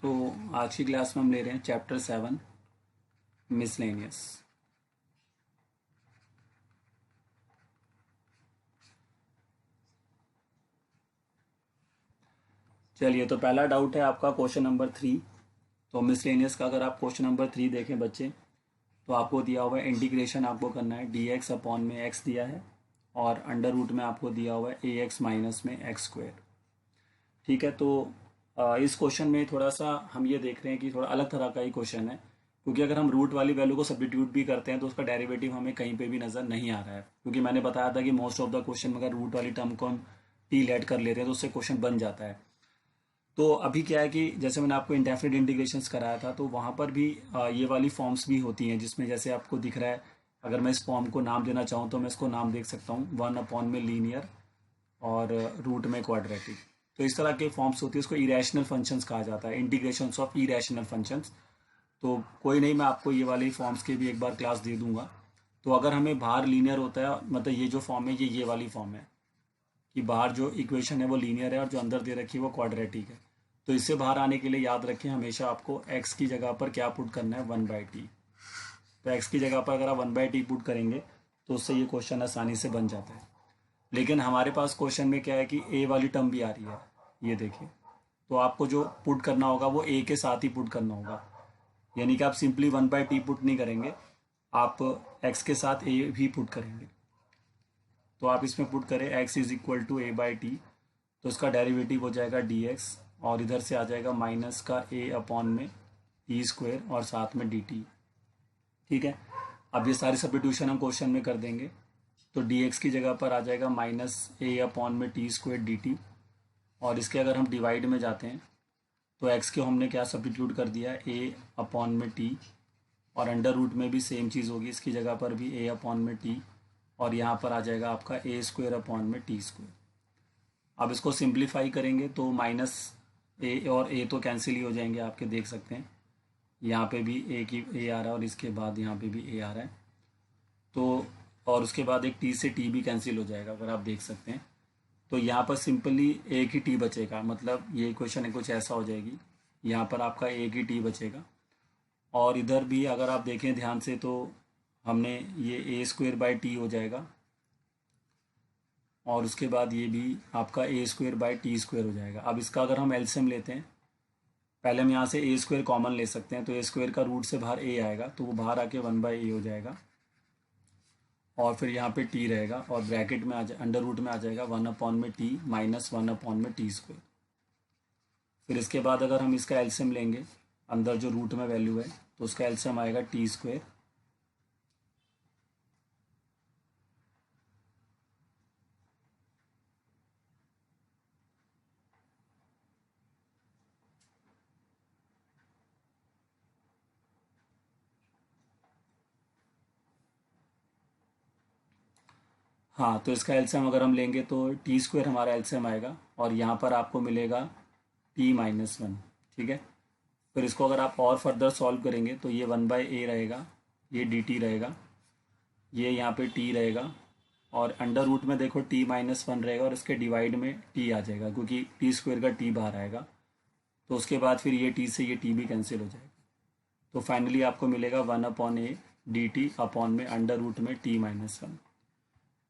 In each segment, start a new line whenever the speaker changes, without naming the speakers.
तो आज की क्लास में हम ले रहे हैं चैप्टर 7 मिसलेनियस। चलिए, तो पहला डाउट है आपका क्वेश्चन नंबर 3। तो मिसलेनियस का अगर आप क्वेश्चन नंबर 3 देखें बच्चे, तो आपको दिया हुआ है इंटीग्रेशन आपको करना है डी एक्स अपॉन में एक्स दिया है और अंडर रूट में आपको दिया हुआ है ए एक्स माइनस में एक्स स्क्वायर। ठीक है, तो इस क्वेश्चन में थोड़ा सा हम ये देख रहे हैं कि थोड़ा अलग तरह का ही क्वेश्चन है, क्योंकि अगर हम रूट वाली वैल्यू को सब्स्टिट्यूट भी करते हैं तो उसका डेरिवेटिव हमें कहीं पे भी नज़र नहीं आ रहा है, क्योंकि मैंने बताया था कि मोस्ट ऑफ द क्वेश्चन में अगर रूट वाली टर्म को हम टी लेट कर लेते हैं तो उससे क्वेश्चन बन जाता है। तो अभी क्या है कि जैसे मैंने आपको इंडेफिनिट इंटीग्रेशंस कराया था, तो वहाँ पर भी ये वाली फॉर्म्स भी होती हैं, जिसमें जैसे आपको दिख रहा है, अगर मैं इस फॉर्म को नाम देना चाहूँ तो मैं इसको नाम देख सकता हूँ 1 अपॉन में लीनियर और रूट में क्वाड्रेटिक। तो इस तरह के फॉर्म्स होती है, उसको इरेशनल फंक्शंस कहा जाता है, इंटीग्रेशंस ऑफ इरेशनल फंक्शंस। तो कोई नहीं, मैं आपको ये वाले फॉर्म्स की भी एक बार क्लास दे दूंगा। तो अगर हमें बाहर लीनियर होता है, मतलब ये जो फॉर्म है ये वाली फॉर्म है कि बाहर जो इक्वेशन है वो लीनियर है और जो अंदर दे रखी है वो क्वाड्रेटिक है। तो इससे बाहर आने के लिए याद रखें, हमेशा आपको एक्स की जगह पर क्या पुट करना है, 1/t। तो एक्स की जगह पर अगर आप 1/t पुट करेंगे तो उससे ये क्वेश्चन आसानी से बन जाता है। लेकिन हमारे पास क्वेश्चन में क्या है कि ए वाली टर्म भी आ रही है, ये देखिए। तो आपको जो पुट करना होगा वो ए के साथ ही पुट करना होगा, यानी कि आप सिंपली 1/t पुट नहीं करेंगे, आप एक्स के साथ ए भी पुट करेंगे। तो आप इसमें पुट करें x is equal to a/t, तो इसका डेरिवेटिव हो जाएगा dx और इधर से आ जाएगा माइनस का a अपॉन में टी स्क्वायर और साथ में dt। ठीक है, अब ये सारी सब्स्टिट्यूशन हम क्वेश्चन में कर देंगे। तो dx की जगह पर आ जाएगा माइनस a अपॉन में टी स्क्वायर dt, और इसके अगर हम डिवाइड में जाते हैं तो x को हमने क्या सब्स्टिट्यूट कर दिया, a अपॉन में t, और अंडर रूट में भी सेम चीज़ होगी, इसकी जगह पर भी a अपॉन में t, और यहाँ पर आ जाएगा आपका a स्क्वायर अपॉन में टी स्क्वायर। अब इसको सिंप्लीफाई करेंगे तो माइनस ए और ए तो कैंसिल ही हो जाएंगे, आपके देख सकते हैं यहाँ पे भी ए की ए आ रहा है और इसके बाद यहाँ पे भी ए आ रहा है। तो और उसके बाद एक टी से टी भी कैंसिल हो जाएगा, अगर आप देख सकते हैं। तो यहाँ पर सिंपली एक ही टी बचेगा, मतलब ये इक्वेशन है कुछ ऐसा हो जाएगी, यहाँ पर आपका एक ही टी बचेगा। और इधर भी अगर आप देखें ध्यान से तो हमने ये ए स्क्वायर बाई टी हो जाएगा, और उसके बाद ये भी आपका ए स्क्वायर बाई टी स्क्वायर हो जाएगा। अब इसका अगर हम एलसीएम लेते हैं, पहले हम यहाँ से ए स्क्वायर कॉमन ले सकते हैं, तो ए स्क्वायर का रूट से बाहर ए आएगा तो वो बाहर आके 1/a हो जाएगा, और फिर यहाँ पे टी रहेगा और ब्रैकेट में आ जाए, अंडर रूट में आ जाएगा 1/t माइनस 1/t स्क्वायर। फिर इसके बाद अगर हम इसका एलसीएम लेंगे, अंदर जो रूट में वैल्यू है तो उसका एलसीएम आएगा टी स्क्वायर। हाँ, तो इसका एलसीएम अगर हम लेंगे तो टी स्क्वायर हमारा एलसीएम आएगा, और यहाँ पर आपको मिलेगा t-1। ठीक है, फिर इसको अगर आप और फर्दर सॉल्व करेंगे तो ये 1/a रहेगा, ये dt रहेगा, ये यहाँ पे t रहेगा, और अंडर रूट में देखो t-1 रहेगा और इसके डिवाइड में t आ जाएगा, क्योंकि टी स्क्वायर का t बाहर आएगा। तो उसके बाद फिर ये t से ये t भी कैंसिल हो जाएगा। तो फाइनली आपको मिलेगा 1/a dt अपॉन में अंडर रूट में t-1।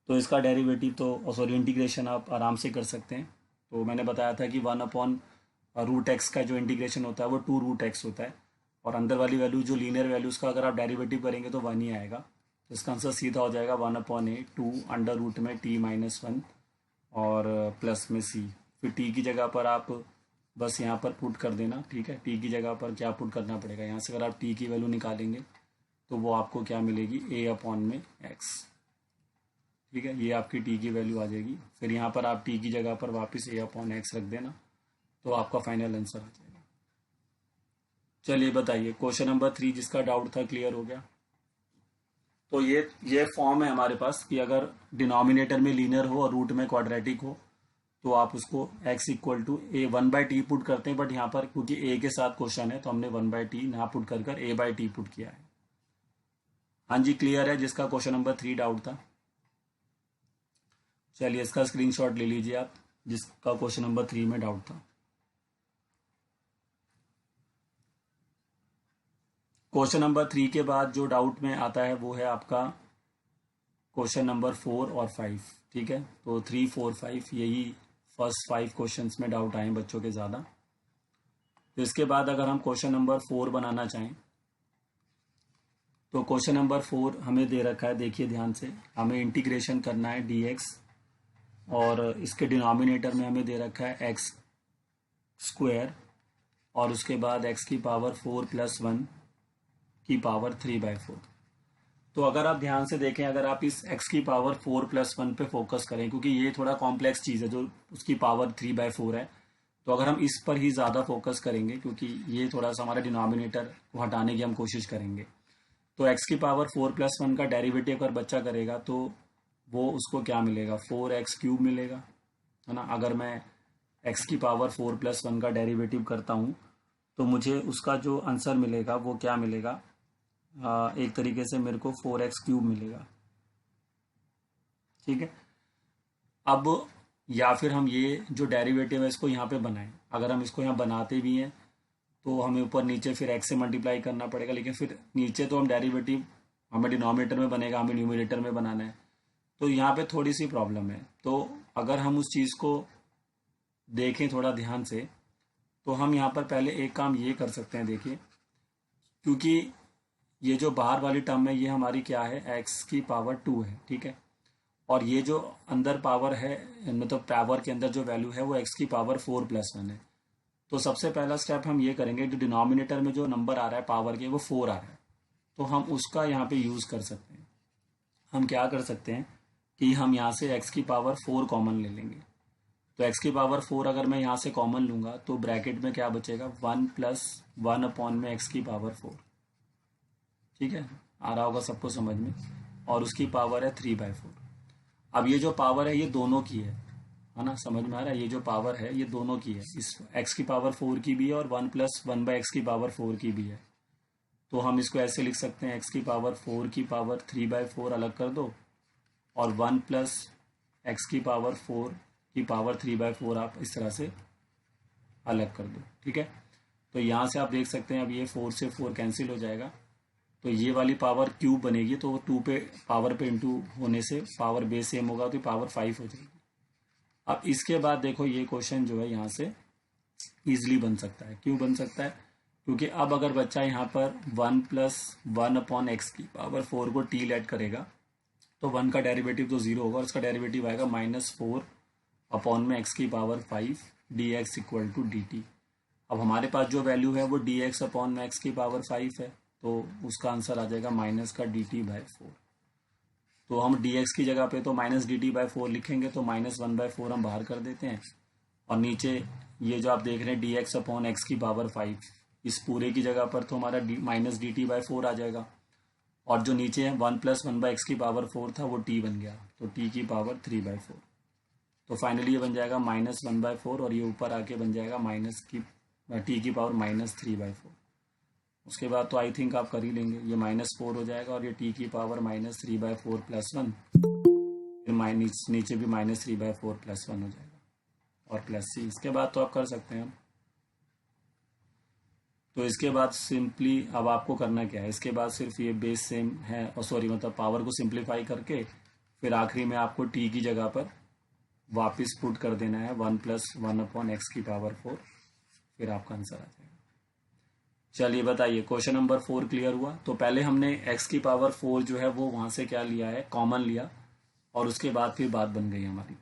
तो इसका डेरिवेटिव तो सॉरी इंटीग्रेशन आप आराम से कर सकते हैं। तो मैंने बताया था कि 1/√x का जो इंटीग्रेशन होता है वो 2√x होता है, और अंदर वाली वैल्यू जो लीनियर वैल्यूज़ का अगर आप डेरिवेटिव करेंगे तो 1 ही आएगा। तो इसका आंसर सीधा हो जाएगा 1/a 2 अंडर रूट में t-1 और प्लस में c। फिर t की जगह पर आप बस यहाँ पर पुट कर देना। ठीक है, t की जगह पर क्या पुट करना पड़ेगा, यहाँ से अगर आप t की वैल्यू निकालेंगे तो वो आपको क्या मिलेगी, a अपॉन में x। ठीक है, ये आपकी टी की वैल्यू आ जाएगी। फिर यहाँ पर आप टी की जगह पर वापस a अपॉन एक्स रख देना, तो आपका फाइनल आंसर आ जाएगा। चलिए बताइए, क्वेश्चन नंबर 3 जिसका डाउट था क्लियर हो गया। तो ये फॉर्म है हमारे पास कि अगर डिनोमिनेटर में लीनियर हो और रूट में क्वाड्रेटिक हो तो आप उसको x equal to a 1/t put करते हैं, बट यहाँ पर क्योंकि a के साथ क्वेश्चन है तो हमने 1/t ना पुट कर a/t पुट किया है। हाँ जी, क्लियर है जिसका क्वेश्चन नंबर 3 डाउट था। चलिए इसका स्क्रीनशॉट ले लीजिए आप, जिसका क्वेश्चन नंबर 3 में डाउट था। क्वेश्चन नंबर 3 के बाद जो डाउट में आता है वो है आपका क्वेश्चन नंबर 4 और 5, ठीक है। तो 3, 4, 5 यही फर्स्ट 5 क्वेश्चंस में डाउट आए बच्चों के ज़्यादा। तो इसके बाद अगर हम क्वेश्चन नंबर 4 बनाना चाहें तो क्वेश्चन नंबर 4 हमें दे रखा है, देखिए ध्यान से, हमें इंटीग्रेशन करना है dx और इसके डिनोमिनेटर में हमें दे रखा है x स्क्वायर और उसके बाद x की पावर 4 + 1 की पावर 3/4। तो अगर आप ध्यान से देखें, अगर आप इस x की पावर 4 + 1 पे फोकस करें, क्योंकि ये थोड़ा कॉम्प्लेक्स चीज़ है जो उसकी पावर 3/4 है, तो अगर हम इस पर ही ज़्यादा फोकस करेंगे, क्योंकि ये थोड़ा सा हमारा डिनोमिनेटर को हटाने की हम कोशिश करेंगे, तो x की पावर 4 + 1 का डेरिवेटिव अगर बच्चा करेगा तो वो उसको क्या मिलेगा, 4x³ मिलेगा, है ना। अगर मैं x की पावर 4 + 1 का डेरिवेटिव करता हूँ तो मुझे उसका जो आंसर मिलेगा वो क्या मिलेगा, एक तरीके से मेरे को 4x³ मिलेगा, ठीक है। अब या फिर हम ये जो डेरिवेटिव है इसको यहाँ पे बनाएं, अगर हम इसको यहाँ बनाते भी हैं तो हमें ऊपर नीचे फिर x से मल्टीप्लाई करना पड़ेगा, लेकिन फिर नीचे तो हम डेरिवेटिव हमें डिनोमिनेटर में बनेगा, हमें न्यूमरेटर में बनाना है, तो यहाँ पे थोड़ी सी प्रॉब्लम है। तो अगर हम उस चीज़ को देखें थोड़ा ध्यान से, तो हम यहाँ पर पहले एक काम ये कर सकते हैं, देखिए, क्योंकि ये जो बाहर वाली टर्म है ये हमारी क्या है, x की पावर 2 है, ठीक है। और ये जो अंदर पावर है, मतलब पावर के अंदर जो वैल्यू है वो x की पावर 4 + 1 है। तो सबसे पहला स्टेप हम ये करेंगे, जो डिनोमिनेटर में जो नंबर आ रहा है पावर के वो 4 आ रहा है, तो हम उसका यहाँ पे यूज़ कर सकते हैं। हम क्या कर सकते हैं कि हम यहाँ से x की पावर 4 कॉमन ले लेंगे। तो x की पावर 4 अगर मैं यहाँ से कॉमन लूँगा तो ब्रैकेट में क्या बचेगा, 1 + 1 में x की पावर 4, ठीक है, आ रहा होगा सबको समझ में, और उसकी पावर है 3/4। अब ये जो पावर है ये दोनों की है ना, समझ में आ रहा है, ये जो पावर है ये दोनों की है, इस x की पावर 4 की भी है और 1 + 1/x की पावर 4 की भी है। तो हम इसको ऐसे लिख सकते हैं, x की पावर 4 की पावर 3/4 अलग कर दो और 1 + x की पावर 4 की पावर 3/4 आप इस तरह से अलग कर दो, ठीक है। तो यहाँ से आप देख सकते हैं अब ये 4 से 4 कैंसिल हो जाएगा, तो ये वाली पावर क्यूब बनेगी, तो 2 पे पावर पे इंटू होने से पावर बेस सेम होगा तो पावर 5 हो जाएगी। अब इसके बाद देखो ये क्वेश्चन जो है यहाँ से ईजिली बन सकता है। क्यों बन सकता है, क्योंकि अब अगर बच्चा यहाँ पर 1 + 1/x की पावर 4 को t लेट करेगा तो 1 का डेरिवेटिव तो 0 होगा और इसका डेरिवेटिव आएगा -4 में x की पावर 5 dx = dt। अब हमारे पास जो वैल्यू है वो dx में x की पावर 5 है, तो उसका आंसर आ जाएगा -dt/4। तो हम dx की जगह पे तो -dt/4 लिखेंगे, तो -1/4 हम बाहर कर देते हैं और नीचे ये जो आप देख रहे हैं dx की पावर 5, इस पूरे की जगह पर तो हमारा -dt/4 आ जाएगा और जो नीचे है 1 + 1/x की पावर 4 था वो t बन गया, तो t की पावर 3/4। तो फाइनली ये बन जाएगा -1/4 और ये ऊपर आके बन जाएगा t की पावर -3/4। उसके बाद तो आई थिंक आप कर ही लेंगे, ये -4 हो जाएगा और ये t की पावर -3/4 + 1, फिर नीचे भी -3/4 + 1 हो जाएगा और +c। इसके बाद तो आप कर सकते हैं। तो इसके बाद सिंपली अब आपको करना क्या है, इसके बाद सिर्फ ये बेस सेम है और सॉरी मतलब पावर को सिंप्लीफाई करके फिर आखिरी में आपको t की जगह पर वापस पुट कर देना है 1 + 1/x की पावर 4, फिर आपका आंसर आ जाएगा। चलिए बताइए, क्वेश्चन नंबर 4 क्लियर हुआ। तो पहले हमने x की पावर 4 जो है वो वहां से क्या लिया है, कॉमन लिया, और उसके बाद फिर बात बन गई हमारी।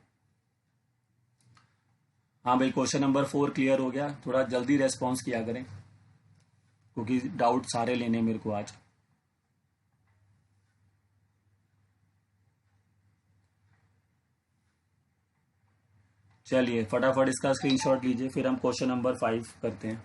हाँ भाई, क्वेश्चन नंबर 4 क्लियर हो गया, थोड़ा जल्दी रेस्पॉन्स किया करें क्योंकि डाउट सारे लेने मेरे को आज। चलिए फटाफट इसका स्क्रीनशॉट लीजिए, फिर हम क्वेश्चन नंबर 5 करते हैं।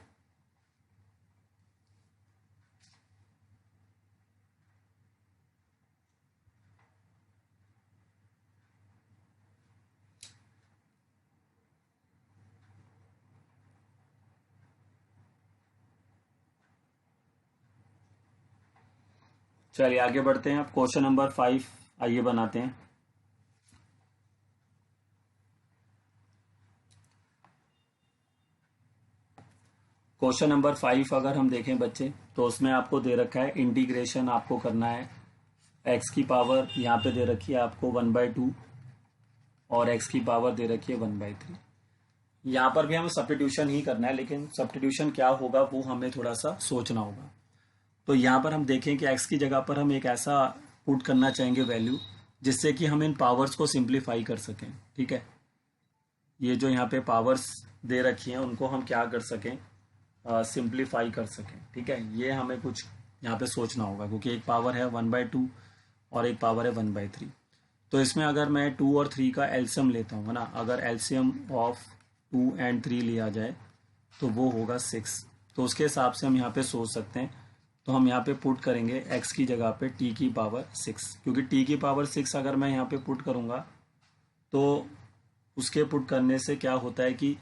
चलिए आगे बढ़ते हैं, अब क्वेश्चन नंबर 5 आइए बनाते हैं। क्वेश्चन नंबर 5 अगर हम देखें बच्चे, तो उसमें आपको दे रखा है इंटीग्रेशन आपको करना है एक्स की पावर यहाँ पे दे रखी है आपको 1/2 और एक्स की पावर दे रखी है 1/3। यहाँ पर भी हमें सब्स्टिट्यूशन ही करना है, लेकिन सब्स्टिट्यूशन क्या होगा वो हमें थोड़ा सा सोचना होगा। तो यहाँ पर हम देखें कि एक्स की जगह पर हम एक ऐसा पुट करना चाहेंगे वैल्यू जिससे कि हम इन पावर्स को सिंप्लीफाई कर सकें। ठीक है, ये जो यहाँ पे पावर्स दे रखी हैं उनको हम क्या कर सकें, सिंप्लीफाई कर सकें। ठीक है, ये हमें कुछ यहाँ पे सोचना होगा, क्योंकि एक पावर है 1/2 और एक पावर है 1/3। तो इसमें अगर मैं 2 और 3 का एलसीएम लेता हूँ ना, अगर एलसीएम ऑफ 2 और 3 लिया जाए तो वो होगा 6। तो उसके हिसाब से हम यहाँ पे सोच सकते हैं। तो हम यहाँ पे पुट करेंगे x की जगह पे t की पावर 6, क्योंकि t की पावर 6 अगर मैं यहाँ पे पुट करूँगा तो उसके पुट करने से क्या होता है कि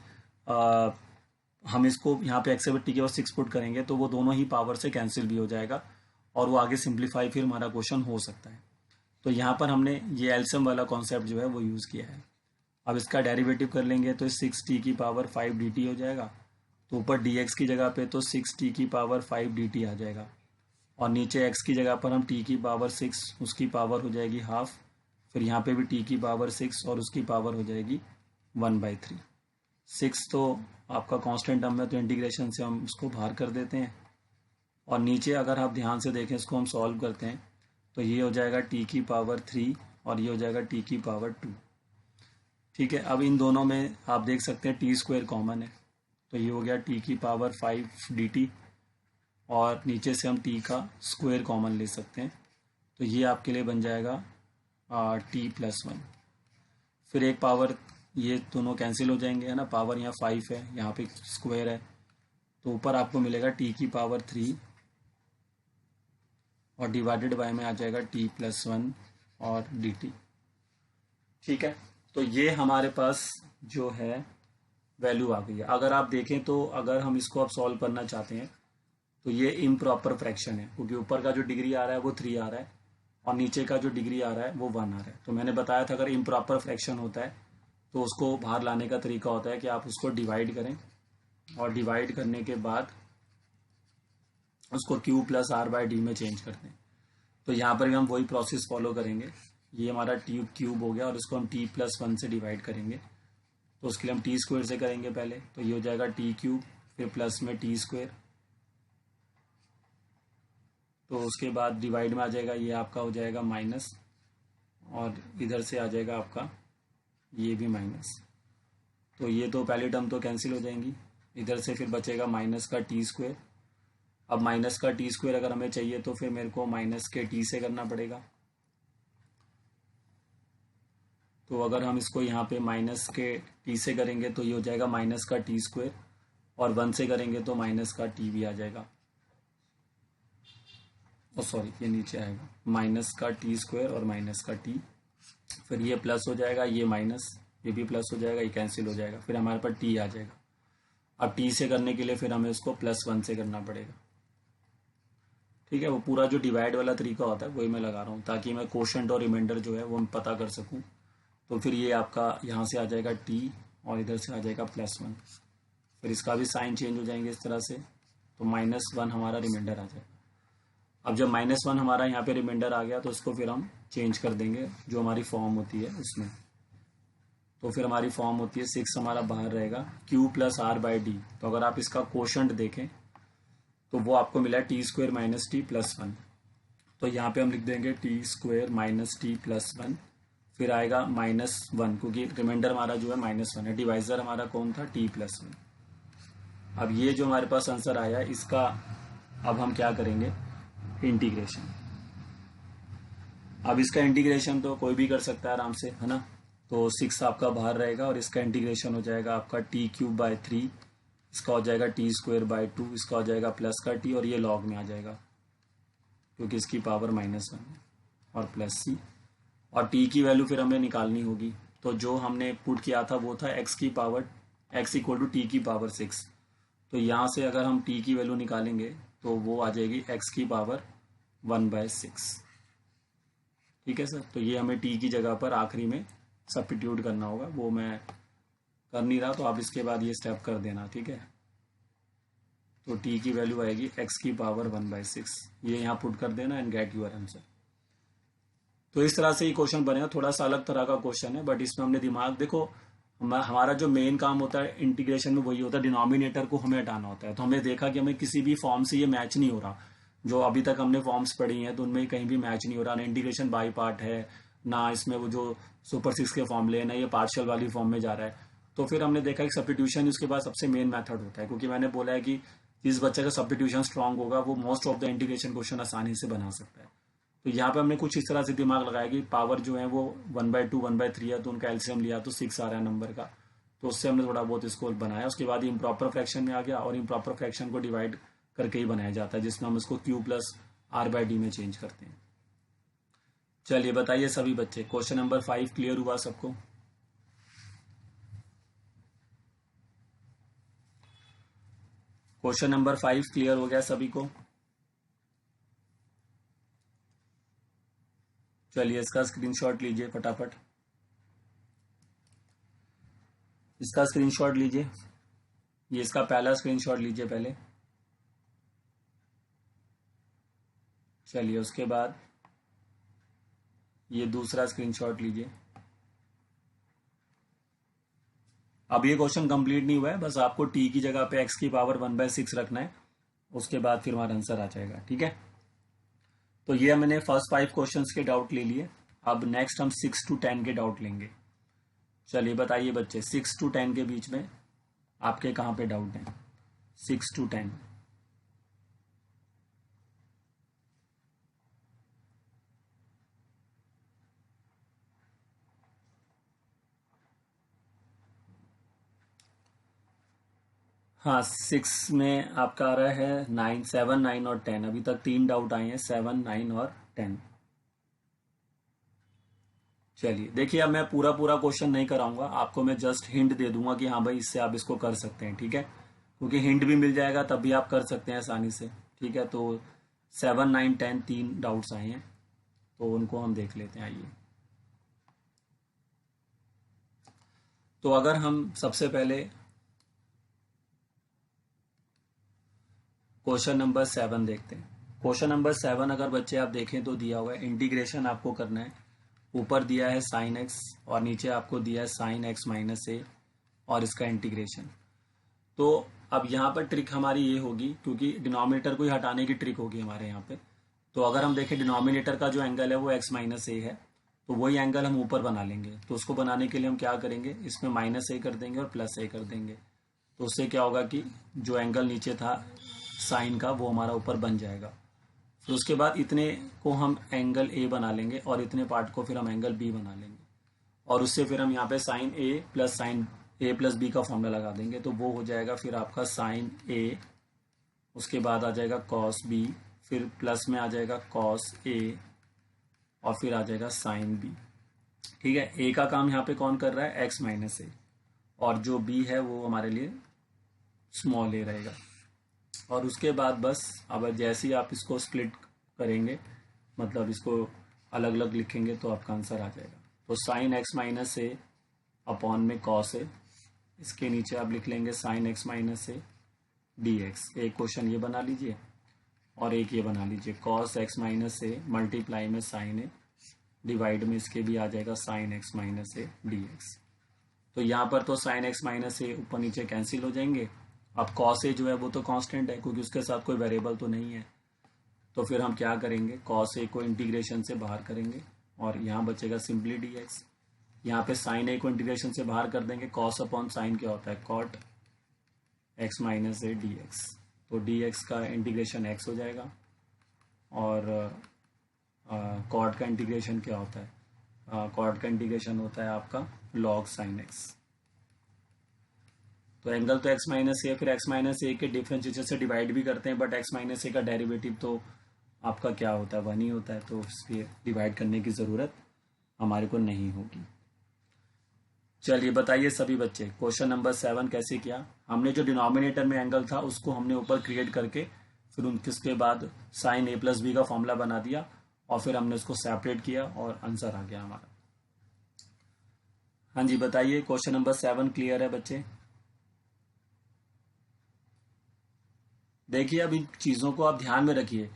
हम इसको यहाँ पे x से t की पावर 6 पुट करेंगे तो वो दोनों ही पावर से कैंसिल भी हो जाएगा और वो आगे सिंप्लीफाई फिर हमारा क्वेश्चन हो सकता है। तो यहाँ पर हमने ये एलसीएम वाला कॉन्सेप्ट जो है वो यूज़ किया है। अब इसका डेरिवेटिव कर लेंगे तो 6t की पावर 5 dt हो जाएगा। तो ऊपर dx की जगह पे तो 6t की पावर 5 dt आ जाएगा और नीचे x की जगह पर हम t की पावर 6 उसकी पावर हो जाएगी हाफ, फिर यहाँ पे भी t की पावर 6 और उसकी पावर हो जाएगी 1/3। 6 तो आपका कांस्टेंट टर्म है तो इंटीग्रेशन से हम उसको बाहर कर देते हैं और नीचे अगर आप ध्यान से देखें इसको हम सॉल्व करते हैं तो ये हो जाएगा t की पावर 3 और ये हो जाएगा t की पावर 2। ठीक है, अब इन दोनों में आप देख सकते हैं t² कॉमन है तो ये हो गया t की पावर 5 dt और नीचे से हम t का स्क्वायर कॉमन ले सकते हैं तो ये आपके लिए बन जाएगा t+1। फिर एक पावर, ये दोनों कैंसिल हो जाएंगे है ना, पावर यहाँ 5 है, यहाँ पे स्क्वायर है तो ऊपर आपको मिलेगा t की पावर 3 और डिवाइडेड बाय में आ जाएगा t+1 और dt। ठीक है, तो ये हमारे पास जो है वैल्यू आ गई है। अगर आप देखें तो अगर हम इसको अब सॉल्व करना चाहते हैं तो ये इम्प्रॉपर फ्रैक्शन है, क्योंकि ऊपर का जो डिग्री आ रहा है वो 3 आ रहा है और नीचे का जो डिग्री आ रहा है वो 1 आ रहा है। तो मैंने बताया था अगर इम्प्रॉपर फ्रैक्शन होता है तो उसको बाहर लाने का तरीका होता है कि आप उसको डिवाइड करें और डिवाइड करने के बाद उसको q+r/d में चेंज कर दें। तो यहाँ पर भी हम वही प्रोसेस फॉलो करेंगे। ये हमारा क्यूब हो गया और इसको हम t+1 से डिवाइड करेंगे तो उसके लिए हम t² से करेंगे पहले, तो ये हो जाएगा t3 फिर प्लस में t², तो उसके बाद डिवाइड में आ जाएगा ये आपका हो जाएगा माइनस और इधर से आ जाएगा आपका ये भी माइनस। तो ये तो पहली टर्म तो कैंसिल हो जाएंगी, इधर से फिर बचेगा माइनस का t²। अब माइनस का t² अगर हमें चाहिए तो फिर मेरे को माइनस के t से करना पड़ेगा। तो अगर हम इसको यहाँ पे माइनस के t से करेंगे तो ये हो जाएगा माइनस का t² और 1 से करेंगे तो माइनस का t भी आ जाएगा। सॉरी, ये नीचे आएगा माइनस का t² और माइनस का t, फिर ये प्लस हो जाएगा, ये माइनस, ये भी प्लस हो जाएगा, ये कैंसिल हो जाएगा, फिर हमारे पास t आ जाएगा। अब t से करने के लिए फिर हमें उसको +1 से करना पड़ेगा। ठीक है, वो पूरा जो डिवाइड वाला तरीका होता है वही मैं लगा रहा हूँ ताकि मैं कोशेंट और रिमाइंडर जो है वो मैं पता कर सकूँ। तो फिर ये आपका यहाँ से आ जाएगा t और इधर से आ जाएगा +1, फिर इसका भी साइन चेंज हो जाएंगे इस तरह से, तो -1 हमारा रिमाइंडर आ जाएगा। अब जब -1 हमारा यहाँ पे रिमाइंडर आ गया तो इसको फिर हम चेंज कर देंगे जो हमारी फॉर्म होती है उसमें। तो फिर हमारी फॉर्म होती है 6 हमारा बाहर रहेगा q+r/d। तो अगर आप इसका कोशेंट देखें तो वो आपको मिला t² - t+1। तो यहाँ पे हम लिख देंगे t² - t+1, फिर आएगा -1 क्योंकि रिमाइंडर हमारा जो है -1 है, डिवाइजर हमारा कौन था t+1। अब ये जो हमारे पास आंसर आया इसका अब हम क्या करेंगे, इंटीग्रेशन। अब इसका इंटीग्रेशन तो कोई भी कर सकता है आराम से, है ना। तो 6 आपका बाहर रहेगा और इसका इंटीग्रेशन हो जाएगा आपका t³/3, इसका हो जाएगा t²/2, इसका हो जाएगा प्लस का t और ये लॉग में आ जाएगा क्योंकि इसकी पावर -1 है और प्लस c, और t की वैल्यू फिर हमें निकालनी होगी। तो जो हमने पुट किया था वो था x = t की पावर 6। तो यहाँ से अगर हम t की वैल्यू निकालेंगे तो वो आ जाएगी x की पावर 1/6। ठीक है सर, तो ये हमें t की जगह पर आखिरी में सब्स्टिट्यूट करना होगा, वो मैं कर नहीं रहा तो आप इसके बाद ये स्टेप कर देना। ठीक है। तो टी की वैल्यू आएगी एक्स की पावर 1/6। ये यहाँ पुट कर देना एंड गेट यूर आंसर। तो इस तरह से ये क्वेश्चन बनेगा। थोड़ा सा अलग तरह का क्वेश्चन है, बट इसमें हमने दिमाग, देखो हमारा जो मेन काम होता है इंटीग्रेशन में वही होता है, डिनोमिनेटर को हमें हटाना होता है। तो हमने देखा कि हमें किसी भी फॉर्म से ये मैच नहीं हो रहा, जो अभी तक हमने फॉर्म्स पढ़ी हैं तो उनमें कहीं भी मैच नहीं हो रहा, ना इंटीग्रेशन बाई पार्ट है, ना इसमें वो जो सुपर 6 के फॉर्मूले, ना ये पार्शियल वाली फॉर्म में जा रहा है। तो फिर हमने देखा कि सब्स्टिट्यूशन उसके बाद सबसे मेन मेथड होता है, क्योंकि मैंने बोला है कि जिस बच्चे का सब्स्टिट्यूशन स्ट्रांग होगा वो most of the integration question आसानी से बना सकता है। तो यहाँ पे हमने कुछ इस तरह से दिमाग लगाया कि पावर जो है वो 1/2 1/3 है, तो उनका एलसीएम लिया तो 6 आ रहा है नंबर का, तो उससे हमने थोड़ा बहुत इसको बनाया। उसके बाद इम्प्रॉपर फ्रैक्शन में आ गया, और इम्प्रॉपर फ्रैक्शन को डिवाइड करके ही बनाया जाता है, जिसमें हम इसको Q प्लस R/D में चेंज करते हैं। चलिए बताइए सभी बच्चे, क्वेश्चन नंबर 5 क्लियर हुआ सबको? क्वेश्चन नंबर 5 क्लियर हो गया सभी को? चलिए इसका स्क्रीनशॉट लीजिए फटाफट, इसका स्क्रीनशॉट लीजिए। ये इसका पहला स्क्रीनशॉट लीजिए पहले। चलिए उसके बाद ये दूसरा स्क्रीनशॉट लीजिए। अब ये क्वेश्चन कंप्लीट नहीं हुआ है, बस आपको टी की जगह पे एक्स की पावर 1/6 रखना है, उसके बाद फिर हमारा आंसर आ जाएगा। ठीक है, तो ये मैंने फर्स्ट 5 क्वेश्चंस के डाउट ले लिए। अब नेक्स्ट हम 6 to 10 के डाउट लेंगे। चलिए बताइए बच्चे, 6 to 10 के बीच में आपके कहाँ पे डाउट हैं? 6 to 10। हाँ, 6 में आपका आ रहा है 9, 7, 9 और 10। अभी तक 3 डाउट आए हैं, 7, 9 और 10। चलिए देखिए, अब मैं पूरा पूरा क्वेश्चन नहीं कराऊंगा आपको, मैं जस्ट हिंट दे दूंगा कि हाँ भाई इससे आप इसको कर सकते हैं। ठीक है, क्योंकि हिंट भी मिल जाएगा तब भी आप कर सकते हैं आसानी से। ठीक है, तो 7, 9, 10 3 डाउट्स आए हैं, तो उनको हम देख लेते हैं। आइए, तो अगर हम सबसे पहले क्वेश्चन नंबर 7 देखते हैं। क्वेश्चन नंबर 7 अगर बच्चे आप देखें तो दिया हुआ है इंटीग्रेशन आपको करना है। ऊपर दिया है साइन एक्स और नीचे आपको दिया है साइन एक्स माइनस ए और इसका इंटीग्रेशन। तो अब यहाँ पर ट्रिक हमारी ये होगी, क्योंकि डिनोमिनेटर को ही हटाने की ट्रिक होगी हमारे यहाँ पे। तो अगर हम देखें डिनोमिनेटर का जो एंगल है वो एक्स माइनस ए है, तो वही एंगल हम ऊपर बना लेंगे। तो उसको बनाने के लिए हम क्या करेंगे, इसमें माइनस ए कर देंगे और प्लस ए कर देंगे। तो उससे क्या होगा कि जो एंगल नीचे था साइन का वो हमारा ऊपर बन जाएगा। फिर उसके बाद इतने को हम एंगल ए बना लेंगे और इतने पार्ट को फिर हम एंगल बी बना लेंगे, और उससे फिर हम यहाँ पे साइन ए प्लस बी का फॉर्मूला लगा देंगे। तो वो हो जाएगा फिर आपका साइन ए, उसके बाद आ जाएगा कॉस बी, फिर प्लस में आ जाएगा कॉस ए, और फिर आ जाएगा साइन बी। ठीक है, ए का काम यहाँ पे कौन कर रहा है, एक्स माइनस ए, और जो बी है वो हमारे लिए स्मॉल ए रहेगा। और उसके बाद बस अब जैसे ही आप इसको स्प्लिट करेंगे, मतलब इसको अलग अलग लिखेंगे, तो आपका आंसर आ जाएगा। तो साइन एक्स माइनस ए अपॉन में कॉस ए, इसके नीचे आप लिख लेंगे sine x minus a d x. एक क्वेश्चन ये बना लीजिए और एक ये बना लीजिए, cos x minus A multiply में साइन ए डिवाइड में इसके भी आ जाएगा sine x minus a d x. तो यहाँ पर तो साइन एक्स माइनस ए ऊपर नीचे कैंसिल हो जाएंगे। अब कॉस ए जो है वो तो कांस्टेंट है, क्योंकि उसके साथ कोई वेरिएबल तो नहीं है। तो फिर हम क्या करेंगे, कॉस ए को इंटीग्रेशन से बाहर करेंगे और यहाँ बचेगा सिंपली डी एक्स। यहाँ पे साइन ए को इंटीग्रेशन से बाहर कर देंगे, कॉस अपॉन साइन क्या होता है, cot x minus a d x. तो डी एक्स का इंटीग्रेशन एक्स हो जाएगा, और कॉट का इंटीग्रेशन क्या होता है, कॉट का इंटीग्रेशन होता है आपका लॉग साइन एक्स। तो एंगल तो एक्स माइनस ए, फिर एक्स माइनस ए के डिफरेंशिएशन से डिवाइड भी करते हैं, बट एक्स माइनस ए का डेरिवेटिव तो आपका क्या होता है, 1 ही होता है, तो इसलिए डिवाइड करने की ज़रूरत हमारे को नहीं होगी। चलिए बताइए सभी बच्चे, क्वेश्चन नंबर 7 कैसे किया। हमने जो डिनोमिनेटर में एंगल था उसको हमने ऊपर क्रिएट करके फिर उसके बाद साइन ए प्लस बी का फॉर्मूला बना दिया, और फिर हमने उसको सेपरेट किया और आंसर आ गया हमारा। हाँ जी बताइए, क्वेश्चन नंबर 7 क्लियर है बच्चे? देखिए अब इन चीज़ों को आप ध्यान में रखिए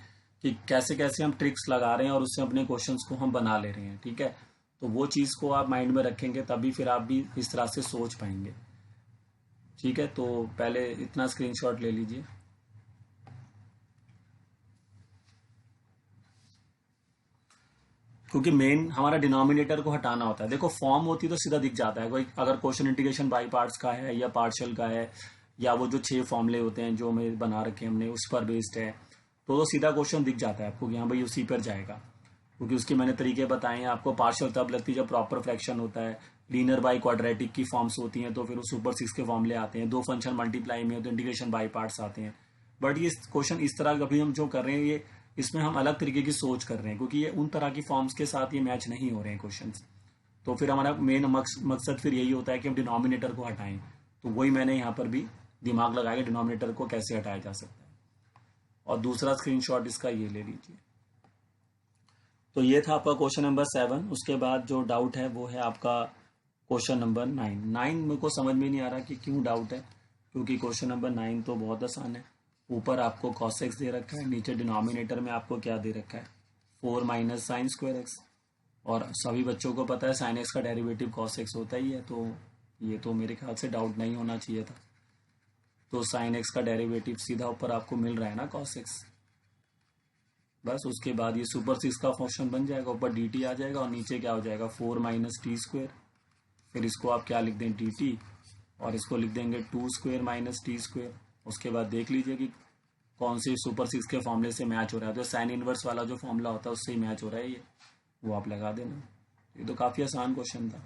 कि कैसे कैसे हम ट्रिक्स लगा रहे हैं और उससे अपने क्वेश्चंस को हम बना ले रहे हैं, ठीक है। तो वो चीज़ को आप माइंड में रखेंगे तभी फिर आप भी इस तरह से सोच पाएंगे, ठीक है। तो पहले इतना स्क्रीनशॉट ले लीजिए। क्योंकि मेन हमारा डिनोमिनेटर को हटाना होता है। देखो फॉर्म होती तो सीधा दिख जाता है, कोई अगर क्वेश्चन इंटीग्रेशन बाई पार्ट्स का है या पार्शियल का है या वो जो 6 फॉर्मूले होते हैं जो हमें बना रखे हमने उस पर बेस्ड है, तो सीधा क्वेश्चन दिख जाता है आपको कि हाँ भाई उसी पर जाएगा। क्योंकि उसके मैंने तरीके बताए हैं आपको। पार्शियल तब लगती है जब प्रॉपर फ्रैक्शन होता है, लीनियर बाई क्वाड्रेटिक की फॉर्म्स होती हैं तो फिर वो सुपर 6 के फॉर्मूले आते हैं, 2 फंक्शन मल्टीप्लाई में तो इंटीग्रेशन बाई पार्ट्स आते हैं। बट ये क्वेश्चन इस तरह अभी हम जो कर रहे हैं ये इसमें हम अलग तरीके की सोच कर रहे हैं, क्योंकि ये उन तरह की फॉर्म्स के साथ ये मैच नहीं हो रहे हैं क्वेश्चंस। तो फिर हमारा मेन मकसद फिर यही होता है कि हम डिनोमिनेटर को हटाएं। तो वही मैंने यहाँ पर भी दिमाग लगाया कि डिनोमिनेटर को कैसे हटाया जा सकता है। और दूसरा स्क्रीनशॉट इसका ये ले लीजिए। तो ये था आपका क्वेश्चन नंबर 7। उसके बाद जो डाउट है वो है आपका क्वेश्चन नंबर 9। मेरे को समझ में नहीं आ रहा कि क्यों डाउट है, क्योंकि क्वेश्चन नंबर 9 तो बहुत आसान है। ऊपर आपको cos x दे रखा है, नीचे डिनोमिनेटर में आपको क्या दे रखा है 4 माइनस साइन स्क्वायर एक्स। और सभी बच्चों को पता है साइन एक्स का डेरिवेटिव cos x होता ही है, तो ये तो मेरे ख्याल से डाउट नहीं होना चाहिए था। तो साइन एक्स का डेरिवेटिव सीधा ऊपर आपको मिल रहा है ना cos x। बस उसके बाद ये सुपर 6 का फंक्शन बन जाएगा, ऊपर डी टी आ जाएगा और नीचे क्या हो जाएगा 4 माइनस टी स्क्वायर। फिर इसको आप क्या लिख दें डी टी, और इसको लिख देंगे 2 स्क्वायर माइनस टी स्क्वायर। उसके बाद देख लीजिए कि कौन सी सुपर 6 के फॉर्मूले से मैच हो रहा है। तो साइन इनवर्स वाला जो फॉर्मूला होता है उससे ही मैच हो रहा है ये, वो आप लगा देना। ये तो काफ़ी आसान क्वेश्चन था।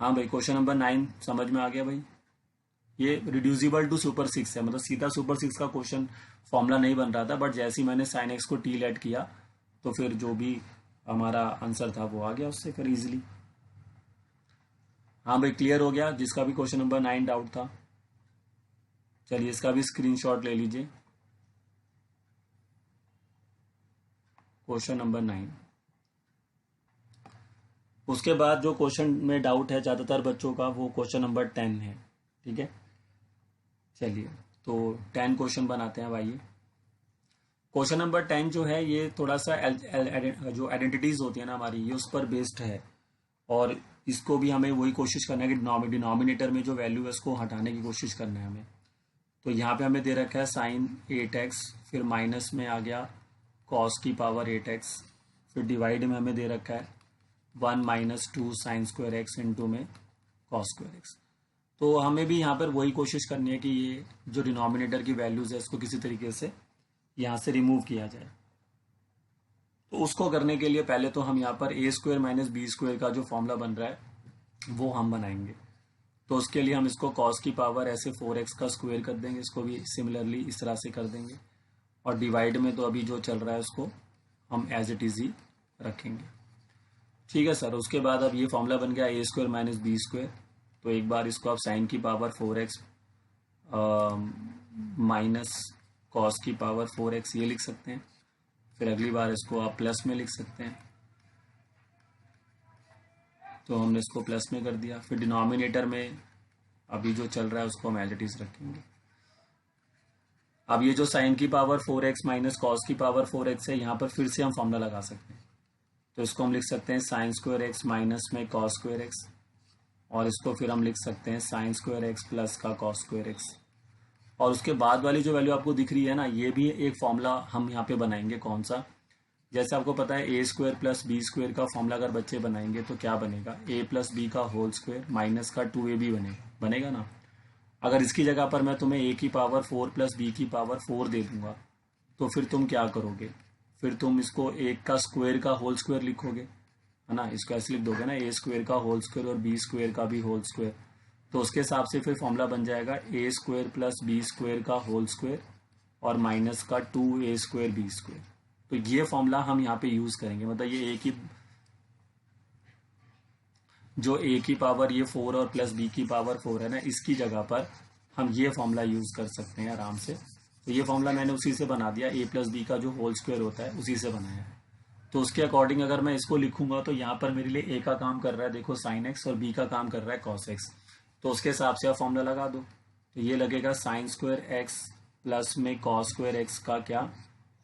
हाँ भाई क्वेश्चन नंबर 9 समझ में आ गया भाई। ये रिड्यूसिबल टू सुपर 6 है, मतलब सीधा सुपर 6 का क्वेश्चन फॉर्मूला नहीं बन रहा था, बट जैसे ही मैंने साइन एक्स को टी लेट किया तो फिर जो भी हमारा आंसर था वो आ गया उससे फिर इजीली। हाँ भाई क्लियर हो गया जिसका भी क्वेश्चन नंबर 9 डाउट था। चलिए इसका भी स्क्रीनशॉट ले लीजिए। Question number 9। उसके बाद जो क्वेश्चन में डाउट है ज़्यादातर बच्चों का वो क्वेश्चन नंबर 10 है, ठीक है। चलिए तो 10 क्वेश्चन बनाते हैं भाई। क्वेश्चन नंबर 10 जो है ये थोड़ा सा जो आइडेंटिटीज होती है ना हमारी ये उस पर बेस्ड है, और इसको भी हमें वही कोशिश करना है कि डिनोमिनेटर में जो वैल्यू है उसको हटाने की कोशिश करना है हमें। तो यहाँ पे हमें दे रखा है साइन 8x, फिर माइनस में आ गया कॉस की पावर 8x, फिर डिवाइड में हमें दे रखा है 1 minus 2 sine square x into में कॉस स्क्वायर एक्स। तो हमें भी यहाँ पर वही कोशिश करनी है कि ये जो डिनोमिनेटर की वैल्यूज़ है इसको किसी तरीके से यहाँ से रिमूव किया जाए। तो उसको करने के लिए पहले तो हम यहाँ पर ए स्क्वायर माइनस बी स्क्वायर का जो फॉर्मूला बन रहा है वो हम बनाएंगे। तो उसके लिए हम इसको कॉस की पावर ऐसे 4x का स्क्वायर कर देंगे, इसको भी सिमिलरली इस तरह से कर देंगे, और डिवाइड में तो अभी जो चल रहा है उसको हम एज इट इज ही रखेंगे, ठीक है सर। उसके बाद अब ये फॉर्मूला बन गया ए स्क्वायर माइनस बी स्क्वायर। तो एक बार इसको आप साइन की पावर 4x माइनस कॉस की पावर 4x ये लिख सकते हैं। फिर अगली बार इसको आप प्लस में लिख सकते हैं, तो हमने इसको प्लस में कर दिया। फिर डिनोमिनेटर में अभी जो चल रहा है उसको हम एज इट इज रखेंगे। अब ये जो साइन की पावर 4x माइनस कॉस की पावर 4x है यहाँ पर फिर से हम फॉर्मूला लगा सकते हैं। तो इसको हम लिख सकते हैं साइन स्क्वायर एक्स माइनस में कॉस स्क्वायर एक्स, और इसको फिर हम लिख सकते हैं साइन स्क्वायर एक्स प्लस का कॉस स्क्वायर एक्स। और उसके बाद वाली जो वैल्यू आपको दिख रही है ना ये भी एक फॉर्मूला हम यहाँ पे बनाएंगे। कौन सा? जैसे आपको पता है ए स्क्वायर प्लस बी स्क्वायर का फॉर्मूला अगर बच्चे बनाएंगे तो क्या बनेगा, ए प्लस बी का होल स्क्वायर माइनस का 2ab बनेगा ना। अगर इसकी जगह पर मैं तुम्हें ए की पावर 4 प्लस बी की पावर 4 दे दूंगा तो फिर तुम क्या करोगे, फिर तुम इसको एक का स्क्वायर का होल स्क्वायर लिखोगे, है ना। इसको ऐसे लिख दोगे ना, ए स्क्वायर का होल स्क्वायर और बी स्क्वायर का भी होल स्क्वायर। तो उसके हिसाब से फिर फॉर्मूला बन जाएगा ए स्क्वायर प्लस बी स्क्वायर का होल स्क्वायर और माइनस का 2a स्क्वायर बी स्क्वायर। तो ये फॉर्मूला हम यहाँ पे यूज करेंगे, मतलब ये ए की जो ए की पावर ये 4 और प्लस बी की पावर 4 है ना, इसकी जगह पर हम ये फॉर्मूला यूज कर सकते हैं आराम से। तो ये फॉर्मूला मैंने उसी से बना दिया, ए प्लस बी का जो होल स्क्वायर होता है उसी से बनाया है। तो उसके अकॉर्डिंग अगर मैं इसको लिखूंगा तो यहाँ पर मेरे लिए ए का काम कर रहा है देखो साइन एक्स, और बी का काम कर रहा है कॉस एक्स। तो उसके हिसाब से आप फॉर्मूला लगा दो। तो ये लगेगा साइन स्क्वायर एक्स प्लस में कॉस स्क्वायर एक्स का क्या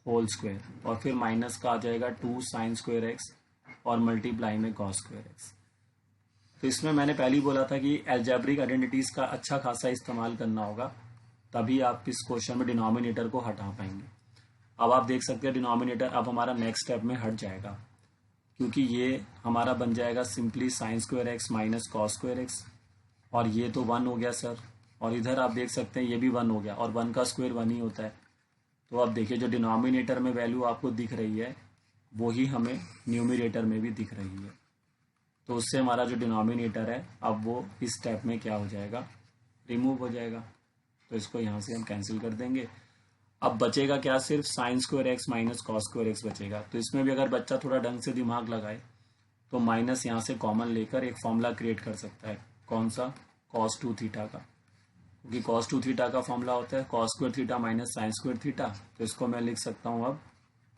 होल स्क्वायर, और फिर माइनस का आ जाएगा 2 साइन स्क्वायर एक्स और मल्टीप्लाई में कॉस स्क्वायर एक्स। तो इसमें मैंने पहले ही बोला था कि एल्जेब्रिक आइडेंटिटीज का अच्छा खासा इस्तेमाल करना होगा, तभी आप इस क्वेश्चन में डिनोमिनेटर को हटा पाएंगे। अब आप देख सकते हैं डिनोमिनेटर अब हमारा नेक्स्ट स्टेप में हट जाएगा, क्योंकि ये हमारा बन जाएगा simply sine square x minus cos square x, और ये तो 1 हो गया सर, और इधर आप देख सकते हैं ये भी 1 हो गया, और 1 का स्क्वायर 1 ही होता है। तो अब देखिए जो डिनोमिनेटर में वैल्यू आपको दिख रही है वो ही हमें न्यूमरेटर में भी दिख रही है। तो उससे हमारा जो डिनोमिनेटर है अब वो इस स्टेप में क्या हो जाएगा, रिमूव हो जाएगा। तो इसको यहाँ से हम कैंसिल कर देंगे। अब बचेगा क्या, सिर्फ sine square x minus cos square x बचेगा। तो इसमें भी अगर बच्चा थोड़ा ढंग से दिमाग लगाए तो माइनस यहाँ से कॉमन लेकर एक फॉर्मूला क्रिएट कर सकता है। कौन सा, कॉस 2 थीटा का, क्योंकि कॉस 2 थीटा का फॉर्मूला होता है cos square theta minus sine square theta. तो इसको मैं लिख सकता हूँ अब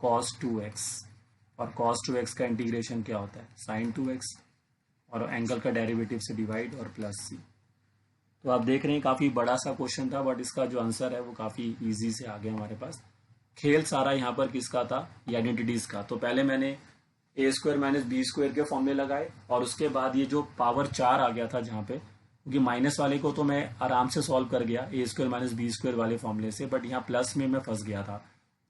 कॉस 2x, और कॉस 2x का इंटीग्रेशन क्या होता है, साइन 2x, और एंगल का डेरिवेटिव से डिवाइड और प्लस सी। तो आप देख रहे हैं काफ़ी बड़ा सा क्वेश्चन था, बट इसका जो आंसर है वो काफ़ी इजी से आ गया हमारे पास। खेल सारा यहाँ पर किसका था, ये आइडेंटिटीज का। तो पहले मैंने ए स्क्वायर माइनस बी स्क्वायर के फॉर्मूले लगाए, और उसके बाद ये जो पावर 4 आ गया था जहाँ पे, क्योंकि माइनस वाले को तो मैं आराम से सॉल्व कर गया ए स्क्वायर माइनस बी स्क्वायर वाले फॉर्मूले से, बट यहाँ प्लस में मैं फंस गया था।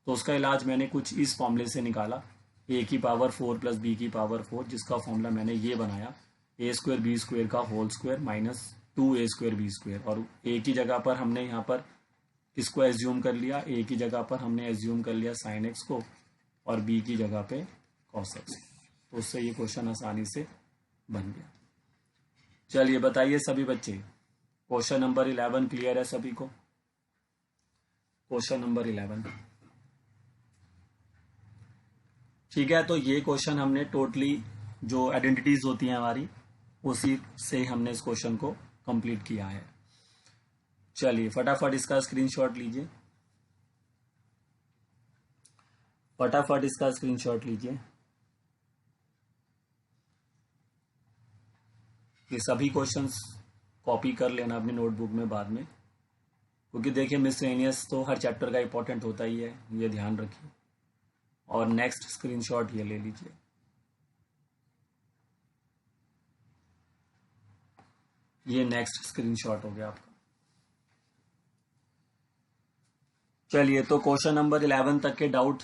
तो उसका इलाज मैंने कुछ इस फॉर्मूले से निकाला, ए की पावर 4 प्लस बी की पावर 4, जिसका फॉर्मूला मैंने ये बनाया ए स्क्वायर बी स्क्वायर का होल स्क्वायर माइनस 2 ए स्क्वायर बी स्क्वायर। और ए की जगह पर हमने यहाँ पर इसको एज्यूम कर लिया, ए की जगह पर हमने एज्यूम कर लिया साइन एक्स को, और बी की जगह पे कॉस एक्स। तो उससे ये क्वेश्चन आसानी से बन गया। चलिए बताइए सभी बच्चे, क्वेश्चन नंबर 11 क्लियर है सभी को? क्वेश्चन नंबर 11 ठीक है। तो ये क्वेश्चन हमने टोटली जो आइडेंटिटीज होती हैं हमारी, उसी से हमने इस क्वेश्चन को कंप्लीट किया है। चलिए फटाफट इसका स्क्रीनशॉट लीजिए, फटाफट इसका स्क्रीनशॉट लीजिए। ये सभी क्वेश्चंस कॉपी कर लेना अपनी नोटबुक में बाद में, क्योंकि देखिए मिसलेनियस तो हर चैप्टर का इंपॉर्टेंट होता ही है, ये ध्यान रखिए। और नेक्स्ट स्क्रीनशॉट ये ले लीजिए। ये नेक्स्ट स्क्रीनशॉट हो गया आपका। चलिए तो क्वेश्चन नंबर 11 तक के डाउट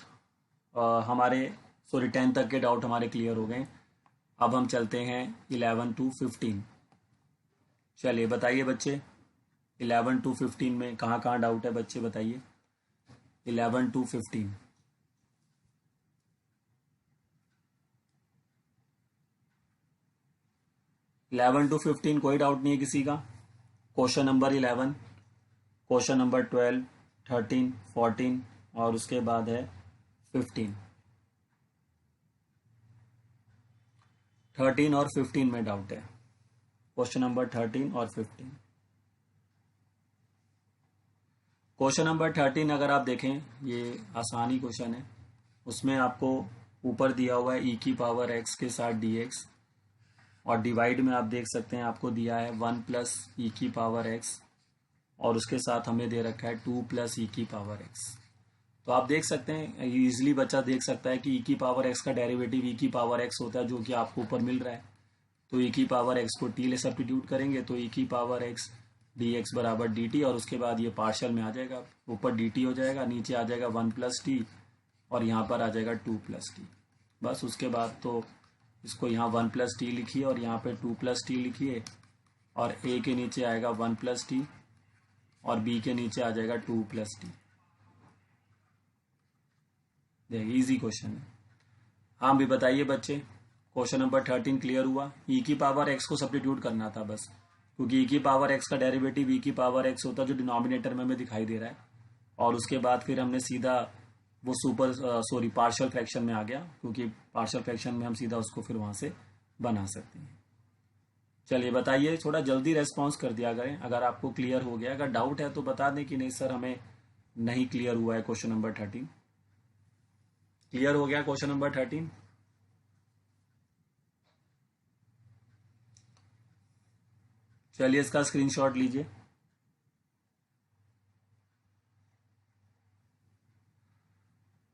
हमारे, सॉरी 10 तक के डाउट हमारे क्लियर हो गए। अब हम चलते हैं 11 to 15। चलिए बताइए बच्चे, 11 to 15 में कहाँ कहाँ डाउट है बच्चे बताइए। 11 to 15 11 to 15 कोई डाउट नहीं है किसी का। क्वेश्चन नंबर 11, क्वेश्चन नंबर 12, 13, 14 और उसके बाद है 15। 13 और 15 में डाउट है, क्वेश्चन नंबर 13 और 15। क्वेश्चन नंबर 13 अगर आप देखें, ये आसानी क्वेश्चन है। उसमें आपको ऊपर दिया हुआ है ई की पावर एक्स के साथ डी एक्स, और डिवाइड में आप देख सकते हैं आपको दिया है 1 प्लस ई की पावर एक्स, और उसके साथ हमें दे रखा है 2 प्लस ई की पावर एक्स। तो आप देख सकते हैं इजीली बच्चा देख सकता है कि ई की पावर एक्स का डेरिवेटिव ई की पावर एक्स होता है, जो कि आपको ऊपर मिल रहा है। तो ई की पावर एक्स को टी ले सब्स्टिट्यूट करेंगे तो ई की पावर एक्स डी एक्स बराबर डी टी, और उसके बाद ये पार्शियल में आ जाएगा, ऊपर डी टी हो जाएगा, नीचे आ जाएगा 1 प्लस टी, और यहाँ पर आ जाएगा 2 प्लस टी। बस उसके बाद तो इसको यहाँ 1 प्लस टी लिखिए और यहाँ पे 2 प्लस टी लिखिए, और ए के नीचे आएगा 1 प्लस टी और बी के नीचे आ जाएगा 2 प्लस टी। देखिए इजी क्वेश्चन है। हाँ भी बताइए बच्चे, क्वेश्चन नंबर 13 क्लियर हुआ? ई की पावर एक्स को सब्स्टिट्यूट करना था बस, क्योंकि ई की पावर एक्स का डेरिवेटिव ई की पावर एक्स होता है, जो डिनोमिनेटर में हमें दिखाई दे रहा है। और उसके बाद फिर हमने सीधा वो पार्शियल फ्रैक्शन में आ गया, क्योंकि पार्शियल फ्रैक्शन में हम सीधा उसको फिर वहां से बना सकते हैं। चलिए बताइए, थोड़ा जल्दी रेस्पॉन्स कर दिया करें अगर आपको क्लियर हो गया। अगर डाउट है तो बता दें कि नहीं सर हमें नहीं क्लियर हुआ है क्वेश्चन नंबर 13। क्लियर हो गया क्वेश्चन नंबर 13? चलिए इसका स्क्रीनशॉट लीजिए।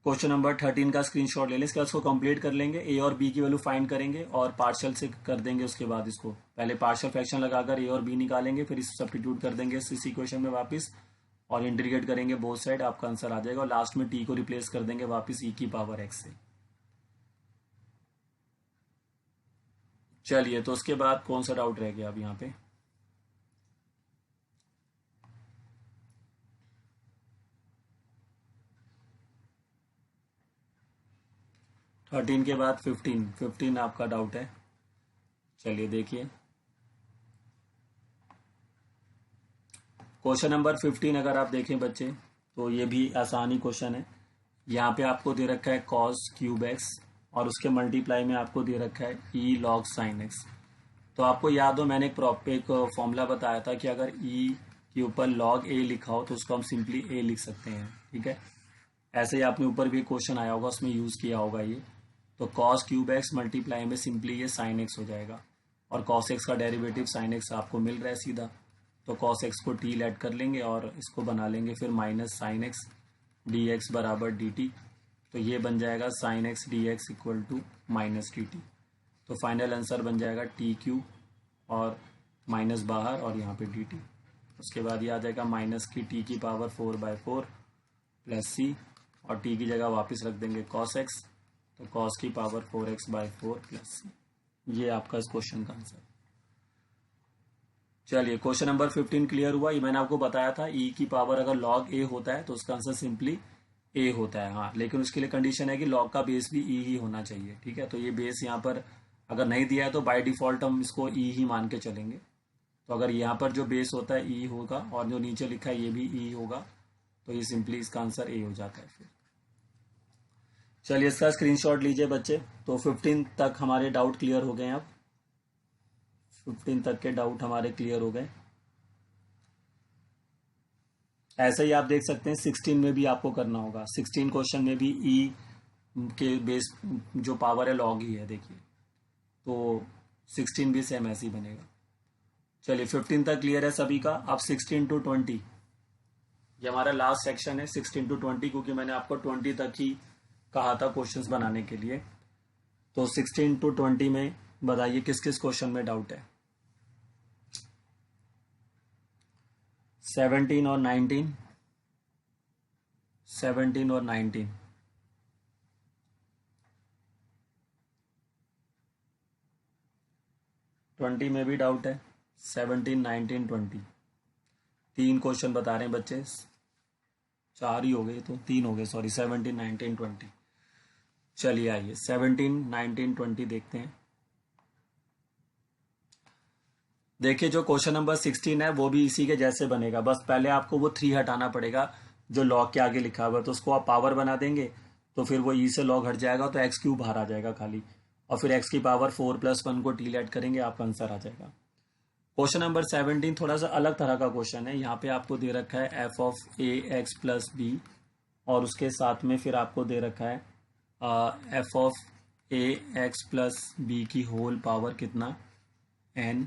क्वेश्चन नंबर 13 का स्क्रीनशॉट ले लें, इसके बाद इसको कंप्लीट कर लेंगे, ए और बी की वैल्यू फाइंड करेंगे और पार्शियल से कर देंगे। उसके बाद इसको पहले पार्शियल फ्रैक्शन लगाकर ए और बी निकालेंगे, फिर इसको सब्स्टिट्यूट कर देंगे इस इक्वेशन में वापस और इंटीग्रेट करेंगे बोथ साइड, आपका आंसर आ जाएगा। और लास्ट में टी को रिप्लेस कर देंगे वापस ई की पावर एक्स से। चलिए, तो उसके बाद कौन सा डाउट रह गया अब यहाँ पे? थर्टीन के बाद 15 आपका डाउट है। चलिए देखिए, क्वेश्चन नंबर 15 अगर आप देखें बच्चे तो ये भी आसानी क्वेश्चन है। यहाँ पे आपको दे रखा है कॉस क्यूब एक्स और उसके मल्टीप्लाई में आपको दे रखा है ई लॉग साइन एक्स। तो आपको याद हो मैंने एक फॉर्मूला बताया था कि अगर ई के ऊपर लॉग ए लिखा हो तो उसको हम सिंपली ए लिख सकते हैं, ठीक है। ऐसे ही आपने ऊपर भी क्वेश्चन आया होगा, उसमें यूज़ किया होगा ये। तो कॉस क्यूब एक्स मल्टीप्लाई में सिंपली ये साइन एक्स हो जाएगा और कॉस एक्स का डेरिवेटिव साइन एक्स आपको मिल रहा है सीधा। तो कॉस एक्स को टी ऐड कर लेंगे और इसको बना लेंगे फिर minus sine x D x बराबर डी टी। तो ये बन जाएगा sine x D x equal to minus t t. तो फाइनल आंसर बन जाएगा टी क्यू और माइनस बाहर और यहाँ पे डी टी। उसके बाद ये आ जाएगा माइनस की टी की पावर 4/4 प्लस सी और टी की जगह वापस रख देंगे कॉस एक्स, तो कॉस की पावर 4x/4 प्लस सी। ये आपका इस क्वेश्चन का आंसर। चलिए, क्वेश्चन नंबर 15 क्लियर हुआ। ये मैंने आपको बताया था ई की पावर अगर लॉग ए होता है तो उसका आंसर सिंपली ए होता है। हाँ, लेकिन उसके लिए कंडीशन है कि लॉग का बेस भी ई ही होना चाहिए, ठीक है। तो ये बेस यहाँ पर अगर नहीं दिया है तो बाय डिफॉल्ट हम इसको ई ही मान के चलेंगे। तो अगर यहाँ पर जो बेस होता है ई होगा और जो नीचे लिखा है ये भी ई होगा, तो ये सिंपली इसका आंसर ए हो जाता है फिर। चलिए, इसका स्क्रीनशॉट लीजिए बच्चे। तो 15 तक हमारे डाउट क्लियर हो गए। अब 15 तक के डाउट हमारे क्लियर हो गए। ऐसे ही आप देख सकते हैं 16 में भी आपको करना होगा। 16 क्वेश्चन में भी ई के बेस जो पावर है लॉग ही है, देखिए। तो 16 भी सेम ऐसे ही बनेगा। चलिए, 15 तक क्लियर है सभी का। अब 16 to 20 ये हमारा लास्ट सेक्शन है, 16 to 20, क्योंकि मैंने आपको 20 तक ही कहा था क्वेश्चंस बनाने के लिए। तो 16 to 20 में बताइए किस किस क्वेश्चन में डाउट है? 17 और 19, 17 और 19। ट्वेंटी में भी डाउट है, 17, 19, 20। 3 क्वेश्चन बता रहे हैं बच्चे, 4 ही हो गए, तो 3 हो गए, सॉरी, 17, 19, 20। चलिए आइए 17, 19, 20 देखते हैं। देखिए, जो क्वेश्चन नंबर 16 है वो भी इसी के जैसे बनेगा, बस पहले आपको वो 3 हटाना पड़ेगा जो लॉग के आगे लिखा हुआ है। तो उसको आप पावर बना देंगे तो फिर वो ई से लॉग हट जाएगा, तो एक्स क्यूब बाहर आ जाएगा खाली, और फिर एक्स की पावर 4+1 को टी ऐड करेंगे, आपका आंसर आ जाएगा। क्वेश्चन नंबर 17 थोड़ा सा अलग तरह का क्वेश्चन है। यहाँ पे आपको दे रखा है f of a x plus b और उसके साथ में फिर आपको दे रखा है f of a x plus b की होल पावर कितना एन,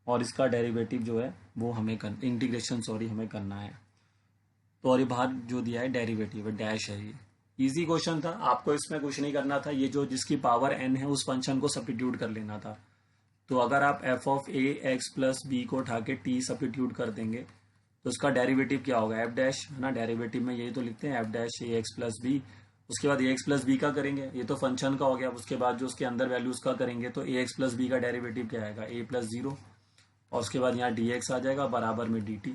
और इसका डेरिवेटिव जो है वो हमें इंटीग्रेशन हमें करना है। तो और ये बाहर जो दिया है डेरिवेटिव है, डैश है। ये इजी क्वेश्चन था, आपको इसमें कुछ नहीं करना था। ये जो जिसकी पावर एन है उस फंक्शन को सब्स्टिट्यूट कर लेना था। तो अगर आप f of a x plus b को उठा के टी सब्स्टिट्यूट कर देंगे तो उसका डेरिवेटिव क्या होगा, एफ डैश, है ना। डेरिवेटिव में यही तो लिखते हैं, F dash a x plus B. उसके बाद ए एक्स प्लस बी का करेंगे, ये तो फंक्शन का हो गया। उसके बाद जो उसके अंदर वैल्यूज का करेंगे तो ए एक्स प्लस बी का डेरिवेटिव क्या आएगा, ए प्लस 0, और उसके बाद यहाँ डी एक्स आ जाएगा बराबर में डी टी।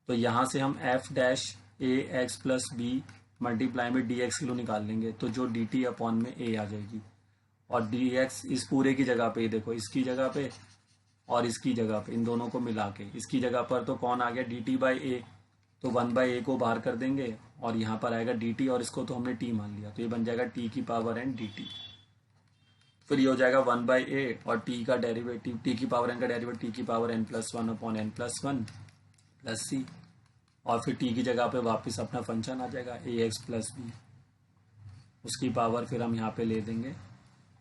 तो यहाँ से हम F dash a x plus B multiply में डी एक्स किलो निकाल लेंगे, तो जो डी टी अपॉन में ए आ जाएगी, और डी एक्स इस पूरे की जगह पे, देखो इसकी जगह पे और इसकी जगह पे, इन दोनों को मिला के इसकी जगह पर तो कौन आ गया, डी टी बाई ए, तो 1/a को बाहर कर देंगे और यहाँ पर आएगा डी टी, और इसको तो हमने टी मान लिया, तो ये बन जाएगा टी की पावर एन डी टी। फिर ये हो जाएगा 1/a और टी का डेरिवेटिव, टी की पावर एन का डेरिवेटिव टी की power n+1 upon n+1 plus C, और फिर टी की जगह पे वापस अपना फंक्शन आ जाएगा ए एक्स प्लस बी, उसकी पावर फिर हम यहाँ पे ले देंगे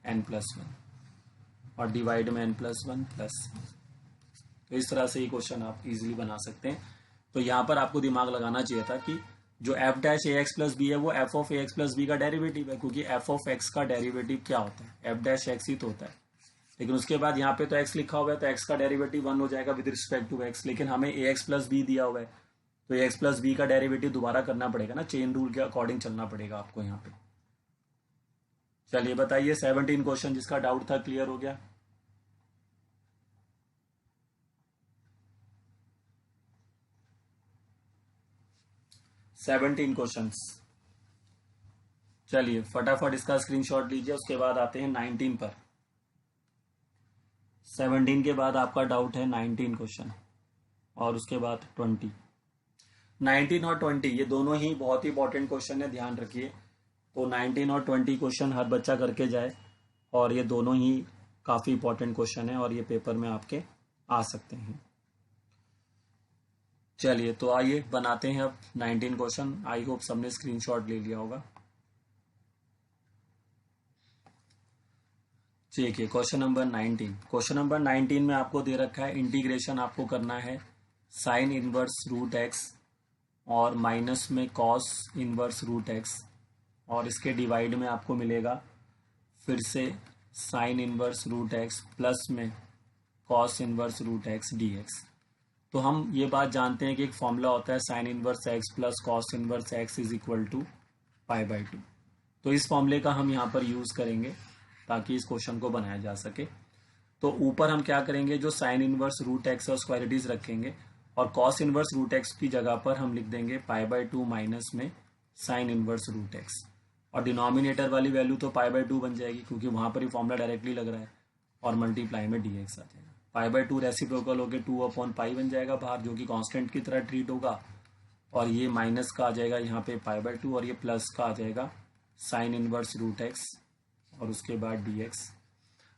n+1 और डिवाइड में n+1 प्लस सी। तो इस तरह से ये क्वेश्चन आप इजीली बना सकते हैं। तो यहाँ पर आपको दिमाग लगाना चाहिए था कि जो f dash a x plus b है वो f of a x plus b का डेरिवेटिव है, क्योंकि एफ ऑफ एक्स का डेरिवेटिव क्या होता है, एफ डैश एक्स ही तो होता है। लेकिन उसके बाद यहाँ पे तो एक्स लिखा हुआ है, तो एक्स का डेरिवेटिव 1 हो जाएगा विद रिस्पेक्ट टू एक्स, लेकिन हमें ए एक्स प्लस बी दिया हुआ है, तो ए एक्स प्लस बी का डेरिवेटिव दोबारा करना पड़ेगा ना, चेन रूल के अकॉर्डिंग चलना पड़ेगा आपको यहाँ पे। चलिए बताइए 17 क्वेश्चन जिसका डाउट था क्लियर हो गया। Seventeen questions. चलिए फटाफट इसका स्क्रीनशॉट लीजिए, उसके बाद आते हैं 19 पर। 17 के बाद आपका डाउट है 19 क्वेश्चन, और उसके बाद 20। 19 और 20 ये दोनों ही बहुत ही इंपॉर्टेंट क्वेश्चन है, ध्यान रखिए। तो 19 और 20 क्वेश्चन हर बच्चा करके जाए, और ये दोनों ही काफ़ी इंपॉर्टेंट क्वेश्चन है और ये पेपर में आपके आ सकते हैं। चलिए तो आइए बनाते हैं अब 19 क्वेश्चन। आई होप सबने स्क्रीनशॉट ले लिया होगा। ठीक है, क्वेश्चन नंबर 19। क्वेश्चन नंबर 19 में आपको दे रखा है इंटीग्रेशन आपको करना है साइन इनवर्स रूट एक्स और माइनस में कॉस इनवर्स रूट एक्स, और इसके डिवाइड में आपको मिलेगा फिर से sine inverse root X plus में cos inverse root x D x. तो हम ये बात जानते हैं कि एक फॉर्मूला होता है sine inverse x plus cos inverse x is equal to pi by 2। तो इस फॉर्मूले का हम यहाँ पर यूज़ करेंगे ताकि इस क्वेश्चन को बनाया जा सके। तो ऊपर हम क्या करेंगे, जो साइन इनवर्स रूट एक्स और स्क्वायरिटीज रखेंगे, और कॉस इनवर्स रूट एक्स की जगह पर हम लिख देंगे पाई बाई 2 माइनस में साइन इनवर्स रूट एक्स, और डिनोमिनेटर वाली वैल्यू तो पाई बाई 2 बन जाएगी क्योंकि वहाँ पर ही फॉर्मूला डायरेक्टली लग रहा है, और मल्टीप्लाई में डी एक्स आ जाएगा। पाई बाई 2 रेसिप्रोकल होकर 2/पाई बन जाएगा बाहर, जो कि कांस्टेंट की तरह ट्रीट होगा, और ये माइनस का आ जाएगा यहाँ पे पाई बाई 2, और ये प्लस का आ जाएगा साइन इनवर्स रूट एक्स और उसके बाद डी एक्स।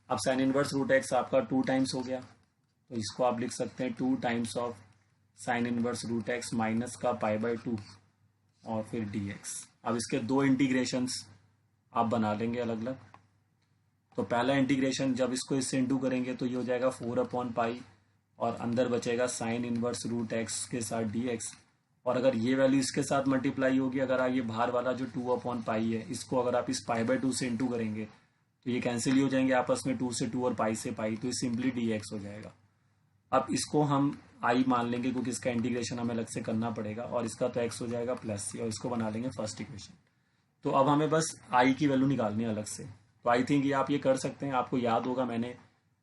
अब साइन इनवर्स रूट एक्स आपका 2 टाइम्स हो गया, तो इसको आप लिख सकते हैं 2 times of sine inverse root x minus का पाई बाई 2 और फिर डी एक्स। अब इसके दो इंटीग्रेशंस आप बना लेंगे अलग अलग। तो पहला इंटीग्रेशन जब इसको इससे इंटू करेंगे तो ये हो जाएगा 4/पाई, और अंदर बचेगा साइन इनवर्स रूट एक्स के साथ डी एक्स, और अगर ये वैल्यू इसके साथ मल्टीप्लाई होगी, अगर आप ये बाहर वाला जो 2/पाई है इसको अगर आप इस पाई बाई 2 से इंटू करेंगे तो ये कैंसिल ही हो जाएंगे आपस में, 2 से 2 और पाई से पाई, तो ये सिंपली डी एक्स हो जाएगा। अब इसको हम आई मान लेंगे क्योंकि इसका इंटीग्रेशन हमें अलग से करना पड़ेगा, और इसका तो एक्स हो जाएगा प्लस सी, और इसको बना लेंगे फर्स्ट इक्वेशन। तो अब हमें बस आई की वैल्यू निकालनी है अलग से। तो आई थिंक ये आप ये कर सकते हैं, आपको याद होगा मैंने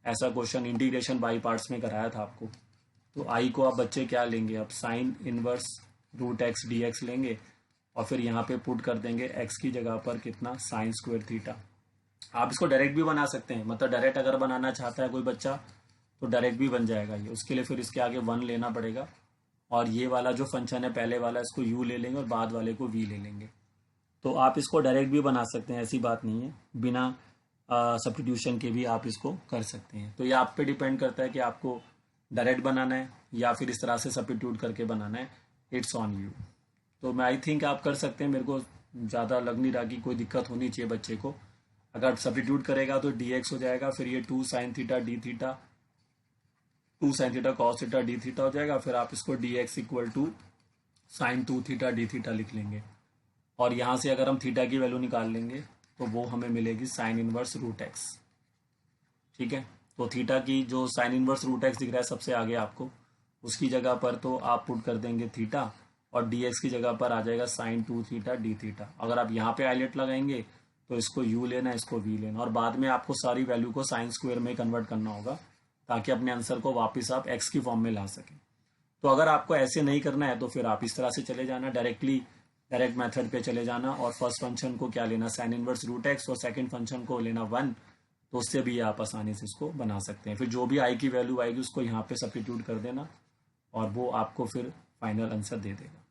ऐसा क्वेश्चन इंटीग्रेशन बाई पार्ट्स में कराया था आपको। तो आई को आप बच्चे क्या लेंगे, अब sine inverse root x D x लेंगे, और फिर यहाँ पे पुट कर देंगे एक्स की जगह पर कितना, साइन स्क्वायर थीटा। आप इसको डायरेक्ट भी बना सकते हैं, मतलब डायरेक्ट अगर बनाना चाहता है कोई बच्चा तो डायरेक्ट भी बन जाएगा ये। उसके लिए फिर इसके आगे 1 लेना पड़ेगा, और ये वाला जो फंक्शन है पहले वाला इसको यू ले लेंगे और बाद वाले को वी ले लेंगे। तो आप इसको डायरेक्ट भी बना सकते हैं, ऐसी बात नहीं है, बिना सब्स्टिट्यूशन के भी आप इसको कर सकते हैं। तो ये आप पे डिपेंड करता है कि आपको डायरेक्ट बनाना है या फिर इस तरह से सब्स्टिट्यूट करके बनाना है, इट्स ऑन यू। तो मैं आई थिंक आप कर सकते हैं, मेरे को ज़्यादा लग नहीं रहा कि कोई दिक्कत होनी चाहिए बच्चे को। अगर सब्स्टिट्यूट करेगा तो डी एक्स हो जाएगा, फिर ये 2 sine theta d theta, 2 sine theta cos theta d theta हो जाएगा, फिर आप इसको d x equal to sine 2 theta d theta लिख लेंगे, और यहाँ से अगर हम थीटा की वैल्यू निकाल लेंगे तो वो हमें मिलेगी साइन इनवर्स रूट एक्स। ठीक है, तो थीटा की जो साइन इनवर्स रूट एक्स दिख रहा है सबसे आगे आपको, उसकी जगह पर तो आप पुट कर देंगे थीटा, और डी एक्स की जगह पर आ जाएगा साइन 2 थीटा डी थीटा। अगर आप यहाँ पे आइलेट लगाएंगे तो इसको u लेना, इसको v लेना, और बाद में आपको सारी वैल्यू को साइन स्क्वायर में कन्वर्ट करना होगा ताकि अपने आंसर को वापस आप x की फॉर्म में ला सकें। तो अगर आपको ऐसे नहीं करना है तो फिर आप इस तरह से चले जाना, डायरेक्ट मेथड पे चले जाना, और फर्स्ट फंक्शन को क्या लेना, साइन इनवर्स रूट एक्स, और सेकंड फंक्शन को लेना 1, तो उससे भी आप आसानी से इसको बना सकते हैं। फिर जो भी आई की वैल्यू आएगी उसको यहाँ पे सब्स्टिट्यूट कर देना, और वो आपको फिर फाइनल आंसर दे देगा।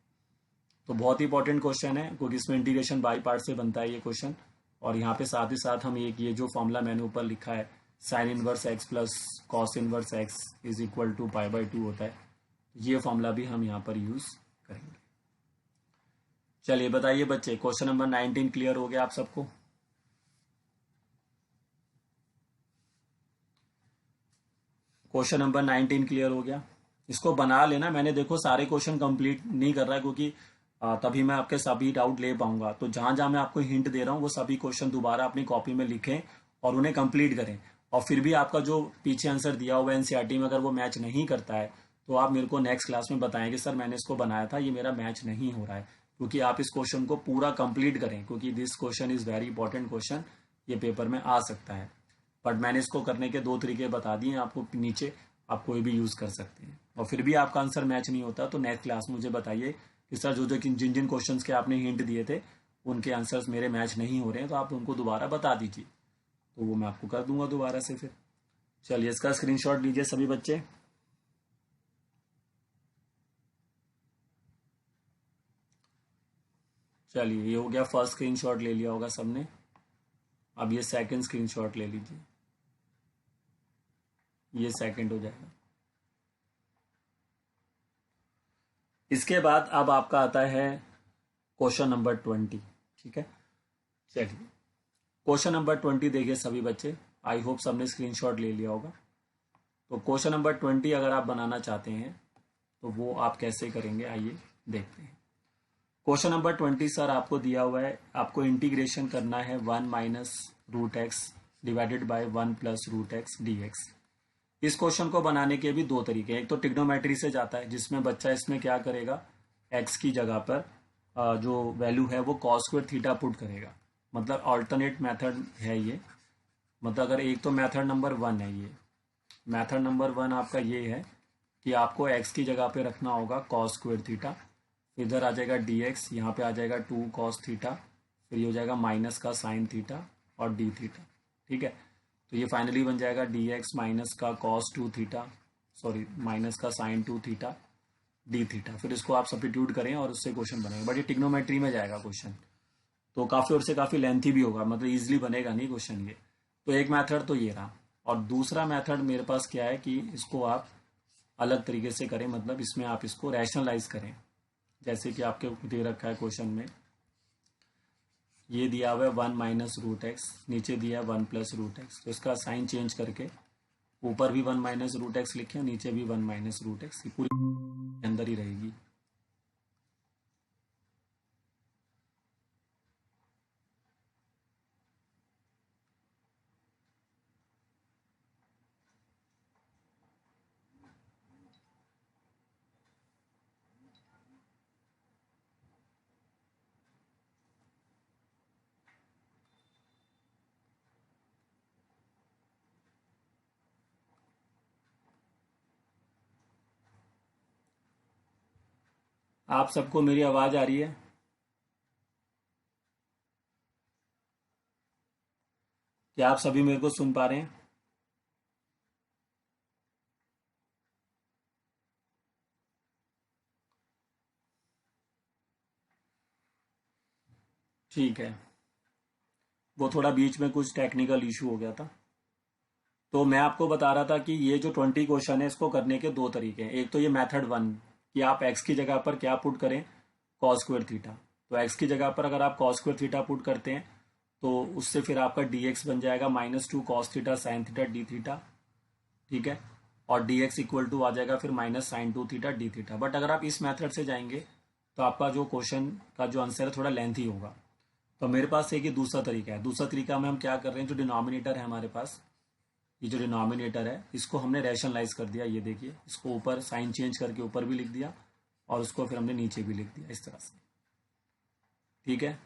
तो बहुत ही इंपॉर्टेंट क्वेश्चन है क्योंकि इसमें इंटीग्रेशन बाई पार्ट से बनता है ये क्वेश्चन, और यहाँ पे साथ ही साथ हम ये जो फॉर्मूला मैंने ऊपर लिखा है sine inverse x plus cos inverse x is equal to pi by 2 होता है, ये फॉर्मूला भी हम यहाँ पर यूज करेंगे। चलिए बताइए बच्चे, क्वेश्चन नंबर 19 क्लियर हो गया आप सबको? क्वेश्चन नंबर 19 क्लियर हो गया? इसको बना लेना, मैंने देखो सारे क्वेश्चन कंप्लीट नहीं कर रहा क्योंकि तभी मैं आपके सभी डाउट ले पाऊंगा। तो जहां जहां मैं आपको हिंट दे रहा हूँ वो सभी क्वेश्चन दोबारा अपनी कॉपी में लिखें और उन्हें कंप्लीट करें। और फिर भी आपका जो पीछे आंसर दिया हुआ है एनसीईआरटी में अगर वो मैच नहीं करता है तो आप मेरे को नेक्स्ट क्लास में बताएं कि सर मैंने इसको बनाया था, ये मेरा मैच नहीं हो रहा है। क्योंकि आप इस क्वेश्चन को पूरा कंप्लीट करें, क्योंकि this question is very important question, ये पेपर में आ सकता है। बट मैंने इसको करने के 2 तरीके बता दिए आपको नीचे, आप कोई भी यूज कर सकते हैं। और फिर भी आपका आंसर मैच नहीं होता तो नेक्स्ट क्लास में मुझे बताइए कि सर जो जो जिन जिन क्वेश्चंस के आपने हिंट दिए थे उनके आंसर्स मेरे मैच नहीं हो रहे हैं, तो आप उनको दोबारा बता दीजिए, तो वो मैं आपको कर दूंगा दोबारा से। फिर चलिए इसका स्क्रीनशॉट लीजिए सभी बच्चे। चलिए ये हो गया, फर्स्ट स्क्रीनशॉट ले लिया होगा सबने। अब ये सेकंड स्क्रीनशॉट ले लीजिए, ये सेकंड हो जाएगा। इसके बाद अब आपका आता है क्वेश्चन नंबर 20। ठीक है, चलिए क्वेश्चन नंबर 20 देखिए सभी बच्चे, आई होप सबने स्क्रीनशॉट ले लिया होगा। तो क्वेश्चन नंबर 20 अगर आप बनाना चाहते हैं तो वो आप कैसे करेंगे, आइए देखते हैं। क्वेश्चन नंबर 20 सर आपको दिया हुआ है, आपको इंटीग्रेशन करना है 1 minus root x divided by 1 plus root x D x. इस क्वेश्चन को बनाने के भी 2 तरीके हैं। एक तो ट्रिग्नोमेट्री से जाता है, जिसमें बच्चा इसमें क्या करेगा, एक्स की जगह पर जो वैल्यू है वो कॉस स्क्वायर थीटा पुट करेगा। मतलब अल्टरनेट मेथड है ये। मतलब अगर एक तो मेथड नंबर 1 है ये, मेथड नंबर 1 आपका ये है कि आपको एक्स की जगह पे रखना होगा कॉस स्क्वायर थीटा, इधर आ जाएगा डी एक्स, यहाँ पे आ जाएगा 2 कॉस थीटा, फिर ये हो जाएगा माइनस का साइन थीटा और डी थीटा। ठीक है, तो ये फाइनली बन जाएगा डी एक्स माइनस का कॉस 2 थीटा, सॉरी माइनस का साइन 2 थीटा डी थीटा। फिर इसको आप सब्स्टिट्यूट करें और उससे क्वेश्चन बनेगा। बट ये टिग्नोमेट्री में जाएगा क्वेश्चन, तो काफ़ी और से काफ़ी लेंथी भी होगा, मतलब इजीली बनेगा नहीं क्वेश्चन ये। तो एक मेथड तो ये रहा, और दूसरा मेथड मेरे पास क्या है कि इसको आप अलग तरीके से करें, मतलब इसमें आप इसको रैशनलाइज करें। जैसे कि आपके दे रखा है क्वेश्चन में, ये दिया हुआ है 1 माइनस रूट एक्स, नीचे दिया है 1 प्लस रूट एक्स, तो इसका साइन चेंज करके ऊपर भी 1 माइनस रूट एक्स लिखे, नीचे भी 1 माइनस रूट एक्स, पूरी अंदर ही रहेगी। आप सबको मेरी आवाज आ रही है? क्या आप सभी मेरे को सुन पा रहे हैं? ठीक है, वो थोड़ा बीच में कुछ टेक्निकल इशू हो गया था। तो मैं आपको बता रहा था कि ये जो 20 क्वेश्चन है इसको करने के 2 तरीके हैं। एक तो ये मेथड 1 कि आप एक्स की जगह पर क्या पुट करें, कॉस स्क्वायर थीटा। तो एक्स की जगह पर अगर आप कॉस स्क्वायर थीटा पुट करते हैं तो उससे फिर आपका डी एक्स बन जाएगा -2 cos theta sine theta d theta. ठीक है, और डी एक्स इक्वल टू आ जाएगा फिर minus sine 2 theta d theta. But अगर आप इस मेथड से जाएंगे तो आपका जो क्वेश्चन का जो आंसर है थोड़ा लेंथी होगा। तो मेरे पास एक ही दूसरा तरीका है। दूसरा तरीका में हम क्या कर रहे हैं, जो डिनोमिनेटर है हमारे पास, ये जो डिनोमिनेटर है इसको हमने रैशनलाइज कर दिया। ये देखिए, इसको ऊपर साइन चेंज करके ऊपर भी लिख दिया और उसको फिर हमने नीचे भी लिख दिया इस तरह से। ठीक है,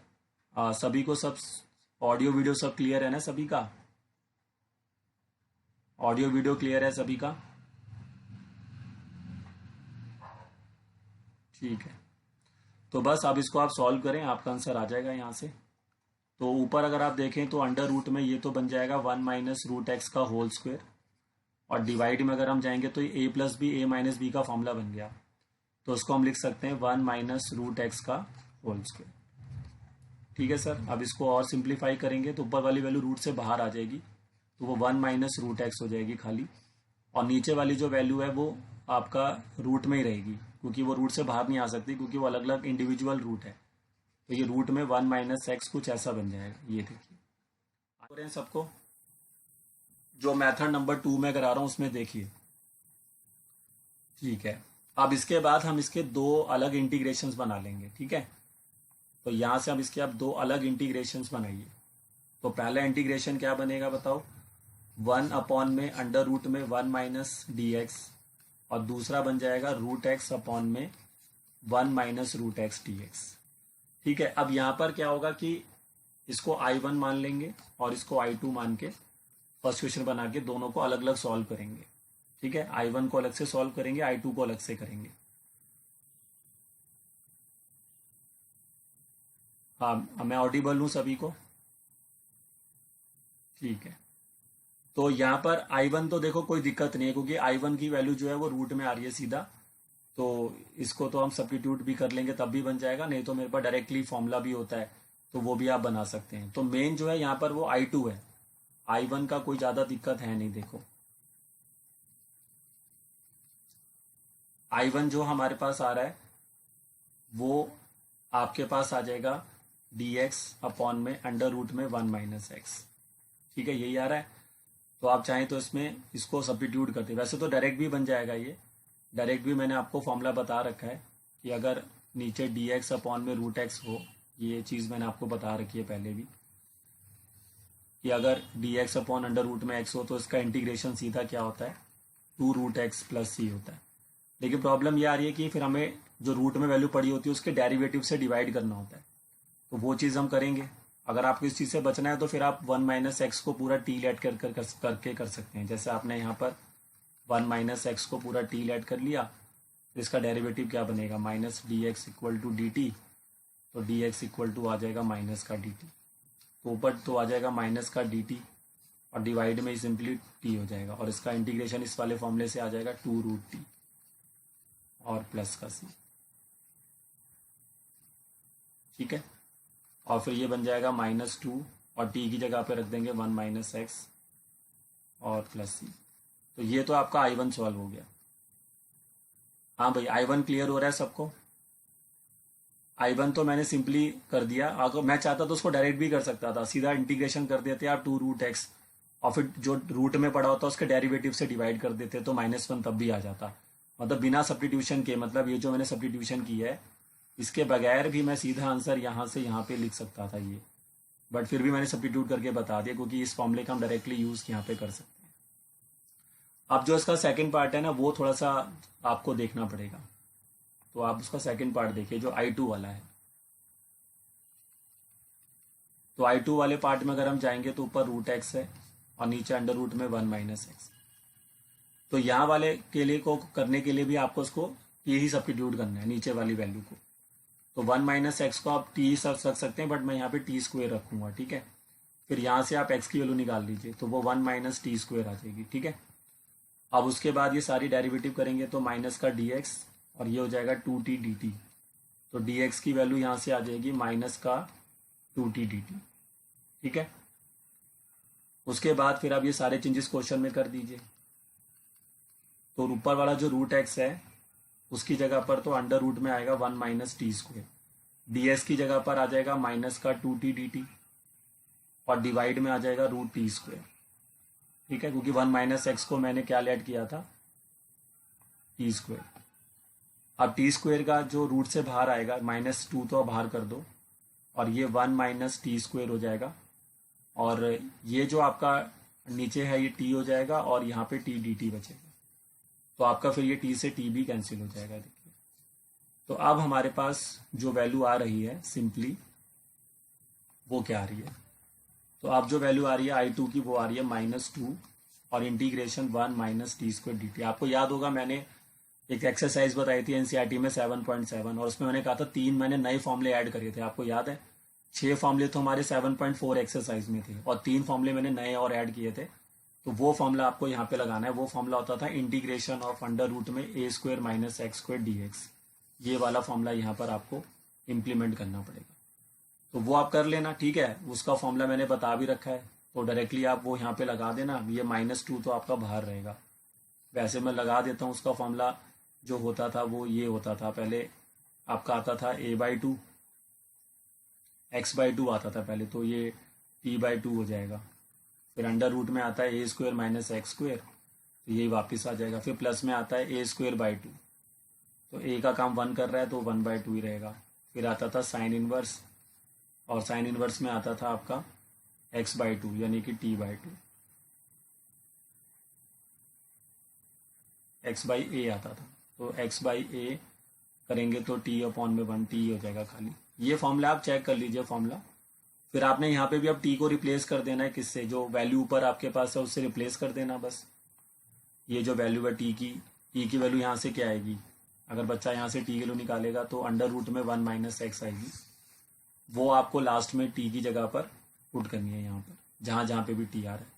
सभी को सब ऑडियो वीडियो सब क्लियर है ना सभी का? ऑडियो वीडियो क्लियर है सभी का? ठीक है, तो बस अब इसको आप सॉल्व करें, आपका आंसर आ जाएगा यहाँ से। तो ऊपर अगर आप देखें तो अंडर रूट में ये तो बन जाएगा 1 माइनस रूट एक्स का होल स्क्वायर, और डिवाइड में अगर हम जाएंगे तो ए प्लस बी ए माइनस बी का फॉर्मूला बन गया। तो उसको हम लिख सकते हैं 1 माइनस रूट एक्स का होल स्क्वायर। ठीक है सर, अब इसको और सिंप्लीफाई करेंगे तो ऊपर वाली वैल्यू रूट से बाहर आ जाएगी, तो वो 1 माइनस रूट एक्स हो जाएगी खाली, और नीचे वाली जो वैल्यू है वो आपका रूट में ही रहेगी, क्योंकि वो रूट से बाहर नहीं आ सकती, क्योंकि वो अलग अलग इंडिविजुअल रूट है। तो ये रूट में 1 माइनस एक्स कुछ ऐसा बन जाएगा। ये देखिए, आ रहे हैं सबको? जो मेथड नंबर 2 में करा रहा हूँ उसमें देखिए। ठीक है, अब इसके बाद हम इसके दो अलग इंटीग्रेशंस बना लेंगे, ठीक है। तो यहाँ से हम इसके अब दो अलग इंटीग्रेशंस बनाइए। तो पहला इंटीग्रेशन क्या बनेगा बताओ, 1 में अंडर रूट में 1 माइनस डी एक्स, और दूसरा बन जाएगा रूट एक्स अपॉन में 1 minus root x D x, ठीक है। अब यहाँ पर क्या होगा कि इसको I1 मान लेंगे और इसको I2 मान के फर्स्ट क्वेश्चन बना के दोनों को अलग अलग सॉल्व करेंगे, ठीक है। I1 को अलग से सॉल्व करेंगे, I2 को अलग से करेंगे। हाँ, मैं ऑडिबल हूँ सभी को, ठीक है। तो यहाँ पर I1 तो देखो कोई दिक्कत नहीं है, क्योंकि I1 की वैल्यू जो है वो रूट में आ रही है सीधा, तो इसको तो हम सब्स्टिट्यूट भी कर लेंगे तब भी बन जाएगा, नहीं तो मेरे पास डायरेक्टली फॉर्मूला भी होता है तो वो भी आप बना सकते हैं। तो मेन जो है यहाँ पर वो I2 है, I1 का कोई ज़्यादा दिक्कत है नहीं। देखो I1 जो हमारे पास आ रहा है वो आपके पास आ जाएगा dx अपॉन में अंडर रूट में 1 माइनस एक्स, ठीक है, यही आ रहा है। तो आप चाहें तो इसमें इसको सब्स्टिट्यूट करते, वैसे तो डायरेक्ट भी बन जाएगा, ये डायरेक्ट भी मैंने आपको फॉर्मूला बता रखा है कि अगर नीचे dx अपॉन में रूट एक्स हो, ये चीज़ मैंने आपको बता रखी है पहले भी, कि अगर dx अपॉन अंडर रूट में x हो तो इसका इंटीग्रेशन सीधा क्या होता है, 2 रूट एक्स प्लस सी होता है। लेकिन प्रॉब्लम ये आ रही है कि फिर हमें जो रूट में वैल्यू पड़ी होती है उसके डेरिवेटिव से डिवाइड करना होता है, तो वो चीज़ हम करेंगे। अगर आपको इस चीज़ से बचना है तो फिर आप 1 माइनस एक्स को पूरा टी लेट करके कर सकते हैं। जैसे आपने यहाँ पर 1 माइनस एक्स को पूरा टी लेट कर लिया, तो इसका डेरिवेटिव क्या बनेगा, minus d x equal to d t, तो डी एक्स इक्वल टू आ जाएगा माइनस का डी टी, तो ऊपर तो आ जाएगा माइनस का डी टी और डिवाइड में सिंपली टी हो जाएगा, और इसका इंटीग्रेशन इस वाले फॉर्मूले से आ जाएगा 2 रूट टी और प्लस का सी, ठीक है। और फिर ये बन जाएगा -2 और टी की जगह पे रख देंगे 1 माइनस एक्स और प्लस सी। तो ये तो आपका I1 सॉल्व हो गया। हाँ भाई, I1 क्लियर हो रहा है सबको? I1 तो मैंने सिंपली कर दिया, अगर मैं चाहता तो उसको डायरेक्ट भी कर सकता था, सीधा इंटीग्रेशन कर देते आप 2 रूट एक्स और फिर जो रूट में पड़ा होता उसके डेरिवेटिव से डिवाइड कर देते तो -1 तब भी आ जाता। मतलब बिना सब्स्टिट्यूशन के, मतलब ये जो मैंने सब्स्टिट्यूशन की है इसके बगैर भी मैं सीधा आंसर यहाँ से यहाँ पे लिख सकता था ये, बट फिर भी मैंने सब्स्टिट्यूट करके बता दिया क्योंकि इस फॉर्मूले का हम डायरेक्टली यूज़ यहाँ पे कर सकते हैं। अब जो इसका सेकंड पार्ट है ना वो थोड़ा सा आपको देखना पड़ेगा, तो आप उसका सेकंड पार्ट देखिए जो I2 वाला है। तो I2 वाले पार्ट में अगर हम जाएंगे तो ऊपर रूट एक्स है और नीचे अंडर रूट में 1 माइनस एक्स। तो यहाँ वाले के लिए को करने के लिए भी आपको उसको यही सब्स्टिट्यूट करना है नीचे वाली वैल्यू को। तो 1 माइनस एक्स को आप टी रख सकते हैं, बट मैं यहाँ पे टी स्क्वेयर रखूँगा, ठीक है। फिर यहाँ से आप एक्स की वैल्यू निकाल लीजिए तो वो 1 माइनस टी स्क्वेयर आ जाएगी, ठीक है। अब उसके बाद ये सारी डेरिवेटिव करेंगे तो माइनस का डी एक्स और ये हो जाएगा 2t dt, तो डी एक्स की वैल्यू यहाँ से आ जाएगी माइनस का 2t dt, ठीक है। उसके बाद फिर आप ये सारे चेंजेस क्वेश्चन में कर दीजिए। तो ऊपर वाला जो रूट एक्स है उसकी जगह पर तो अंडर रूट में आएगा 1 minus T square, D x की जगह पर आ जाएगा माइनस का 2t dt और डिवाइड में आ जाएगा रूट टी स्क्वेयर, ठीक है, क्योंकि 1 माइनस एक्स को मैंने क्या ऐड किया था, टी स्क्वेयर। अब टी स्क्वेयर का जो रूट से बाहर आएगा -2 तो बाहर कर दो और ये 1 माइनस टी स्क्वेयर हो जाएगा, और ये जो आपका नीचे है ये टी हो जाएगा और यहाँ पे टी डी टी बचेगा, तो आपका फिर ये टी से टी भी कैंसिल हो जाएगा। देखिए तो अब हमारे पास जो वैल्यू आ रही है सिंपली वो क्या आ रही है, तो अब जो वैल्यू आ रही है I2 की वो आ रही है -2 और integration 1 minus T square D T. आपको याद होगा मैंने एक एक्सरसाइज बताई थी एनसीईआरटी में 7.7 और उसमें मैंने कहा था 3 मैंने नए फॉर्मूले ऐड करे थे, आपको याद है। 6 फॉर्मूले तो हमारे 7.4 एक्सरसाइज में थे और 3 फॉर्मूले मैंने नए और ऐड किए थे, तो वो फॉर्मूला आपको यहाँ पे लगाना है। वो फॉर्मूला होता था इंटीग्रेशन ऑफ अंडर रूट में a square minus x square D x, ये वाला फॉर्मूला यहाँ पर आपको इम्प्लीमेंट करना पड़ेगा, तो वो आप कर लेना, ठीक है। उसका फॉर्मूला मैंने बता भी रखा है तो डायरेक्टली आप वो यहाँ पे लगा देना। ये -2 तो आपका बाहर रहेगा, वैसे मैं लगा देता हूँ। उसका फॉर्मूला जो होता था वो ये होता था, पहले आपका आता था a/2 x/2 आता था पहले, तो ये t/2 हो जाएगा। फिर अंडर रूट में आता है a square minus x square, तो यही वापस आ जाएगा। फिर प्लस में आता है a² /2 तो ए का काम 1 कर रहा है तो 1/2 ही रहेगा। फिर आता था साइन इनवर्स, और साइन इनवर्स में आता था आपका x/2 यानी कि t/2, x/a आता था। तो x/a करेंगे तो t/1 t हो जाएगा खाली। ये फॉर्मूला आप चेक कर लीजिए फॉर्मूला। फिर आपने यहाँ पे भी अब t को रिप्लेस कर देना है, किससे, जो वैल्यू ऊपर आपके पास है उससे रिप्लेस कर देना बस। ये जो वैल्यू है t की वैल्यू यहाँ से क्या आएगी, अगर बच्चा यहाँ से t की वैल्यू निकालेगा तो अंडर रूट में 1 - x आएगी। वो आपको लास्ट में t की जगह पर पुट करनी है, यहाँ पर जहाँ जहाँ पे भी t आ रहा है।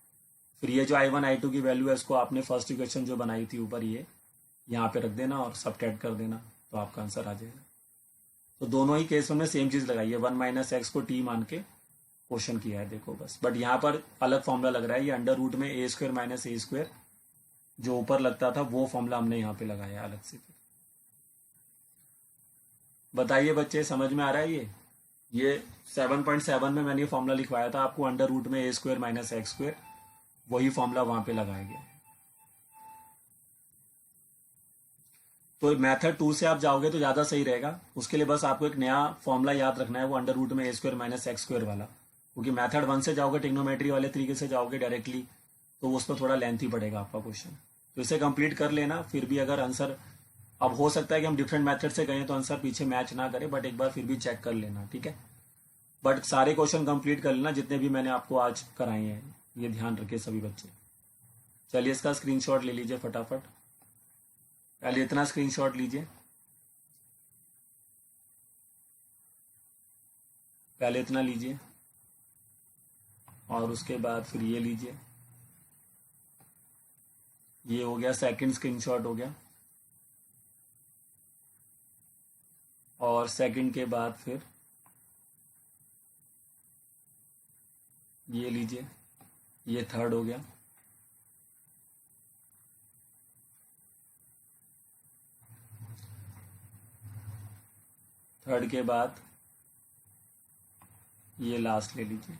फिर ये जो I1 I2 की वैल्यू है इसको आपने फर्स्ट इक्वेशन जो बनाई थी ऊपर ये यहाँ पे रख देना और सब्ट्रैक्ट कर देना, तो आपका आंसर आ जाएगा। तो दोनों ही केस में सेम चीज़ लगाई है, 1 - x को t मान के क्वेश्चन किया है, देखो बस। बट यहाँ पर अलग फॉर्मूला लग रहा है, ये अंडर रूट में a² - a² जो ऊपर लगता था वो फॉर्मूला हमने यहाँ पे लगाया अलग से। फिर बताइए बच्चे, समझ में आ रहा है ये 7.7 में मैंने ये फॉर्मूला लिखवाया था आपको, अंडर रूट में a² - x², वही फॉर्मूला वहां पे लगाया गया है। तो मेथड 2 से आप जाओगे तो ज़्यादा सही रहेगा। उसके लिए बस आपको एक नया फॉर्मूला याद रखना है, वो अंडर रूट में a² - x² वाला, क्योंकि मेथड 1 से जाओगे ट्रिग्नोमेट्री वाले तरीके से जाओगे डायरेक्टली तो उस पर थोड़ा लेंथी पड़ेगा आपका क्वेश्चन। तो इसे कंप्लीट कर लेना। फिर भी अगर आंसर, अब हो सकता है कि हम डिफरेंट मेथड से गए तो आंसर पीछे मैच ना करे, बट एक बार फिर भी चेक कर लेना, ठीक है। बट सारे क्वेश्चन कंप्लीट कर लेना जितने भी मैंने आपको आज कराए हैं, ये ध्यान रखिए सभी बच्चे। चलिए इसका स्क्रीनशॉट ले लीजिए फटाफट, पहले इतना स्क्रीनशॉट लीजिए, पहले इतना लीजिए और उसके बाद फिर ये लीजिए। ये हो गया, सेकंड स्क्रीनशॉट हो गया, और सेकंड के बाद फिर ये लीजिए, ये थर्ड हो गया। थर्ड के बाद ये लास्ट ले लीजिए,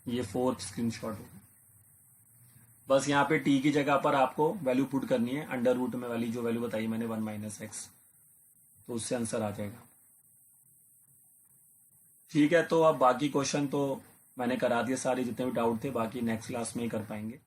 ये फोर्थ स्क्रीनशॉट हो गया। बस यहाँ पे t की जगह पर आपको वैल्यू पुट करनी है, अंडर रूट में वाली जो वैल्यू बताई मैंने 1 - x, तो उससे आंसर आ जाएगा। ठीक है, तो अब बाकी क्वेश्चन तो मैंने करा दिए सारे जितने भी डाउट थे, बाकी नेक्स्ट क्लास में ही कर पाएंगे।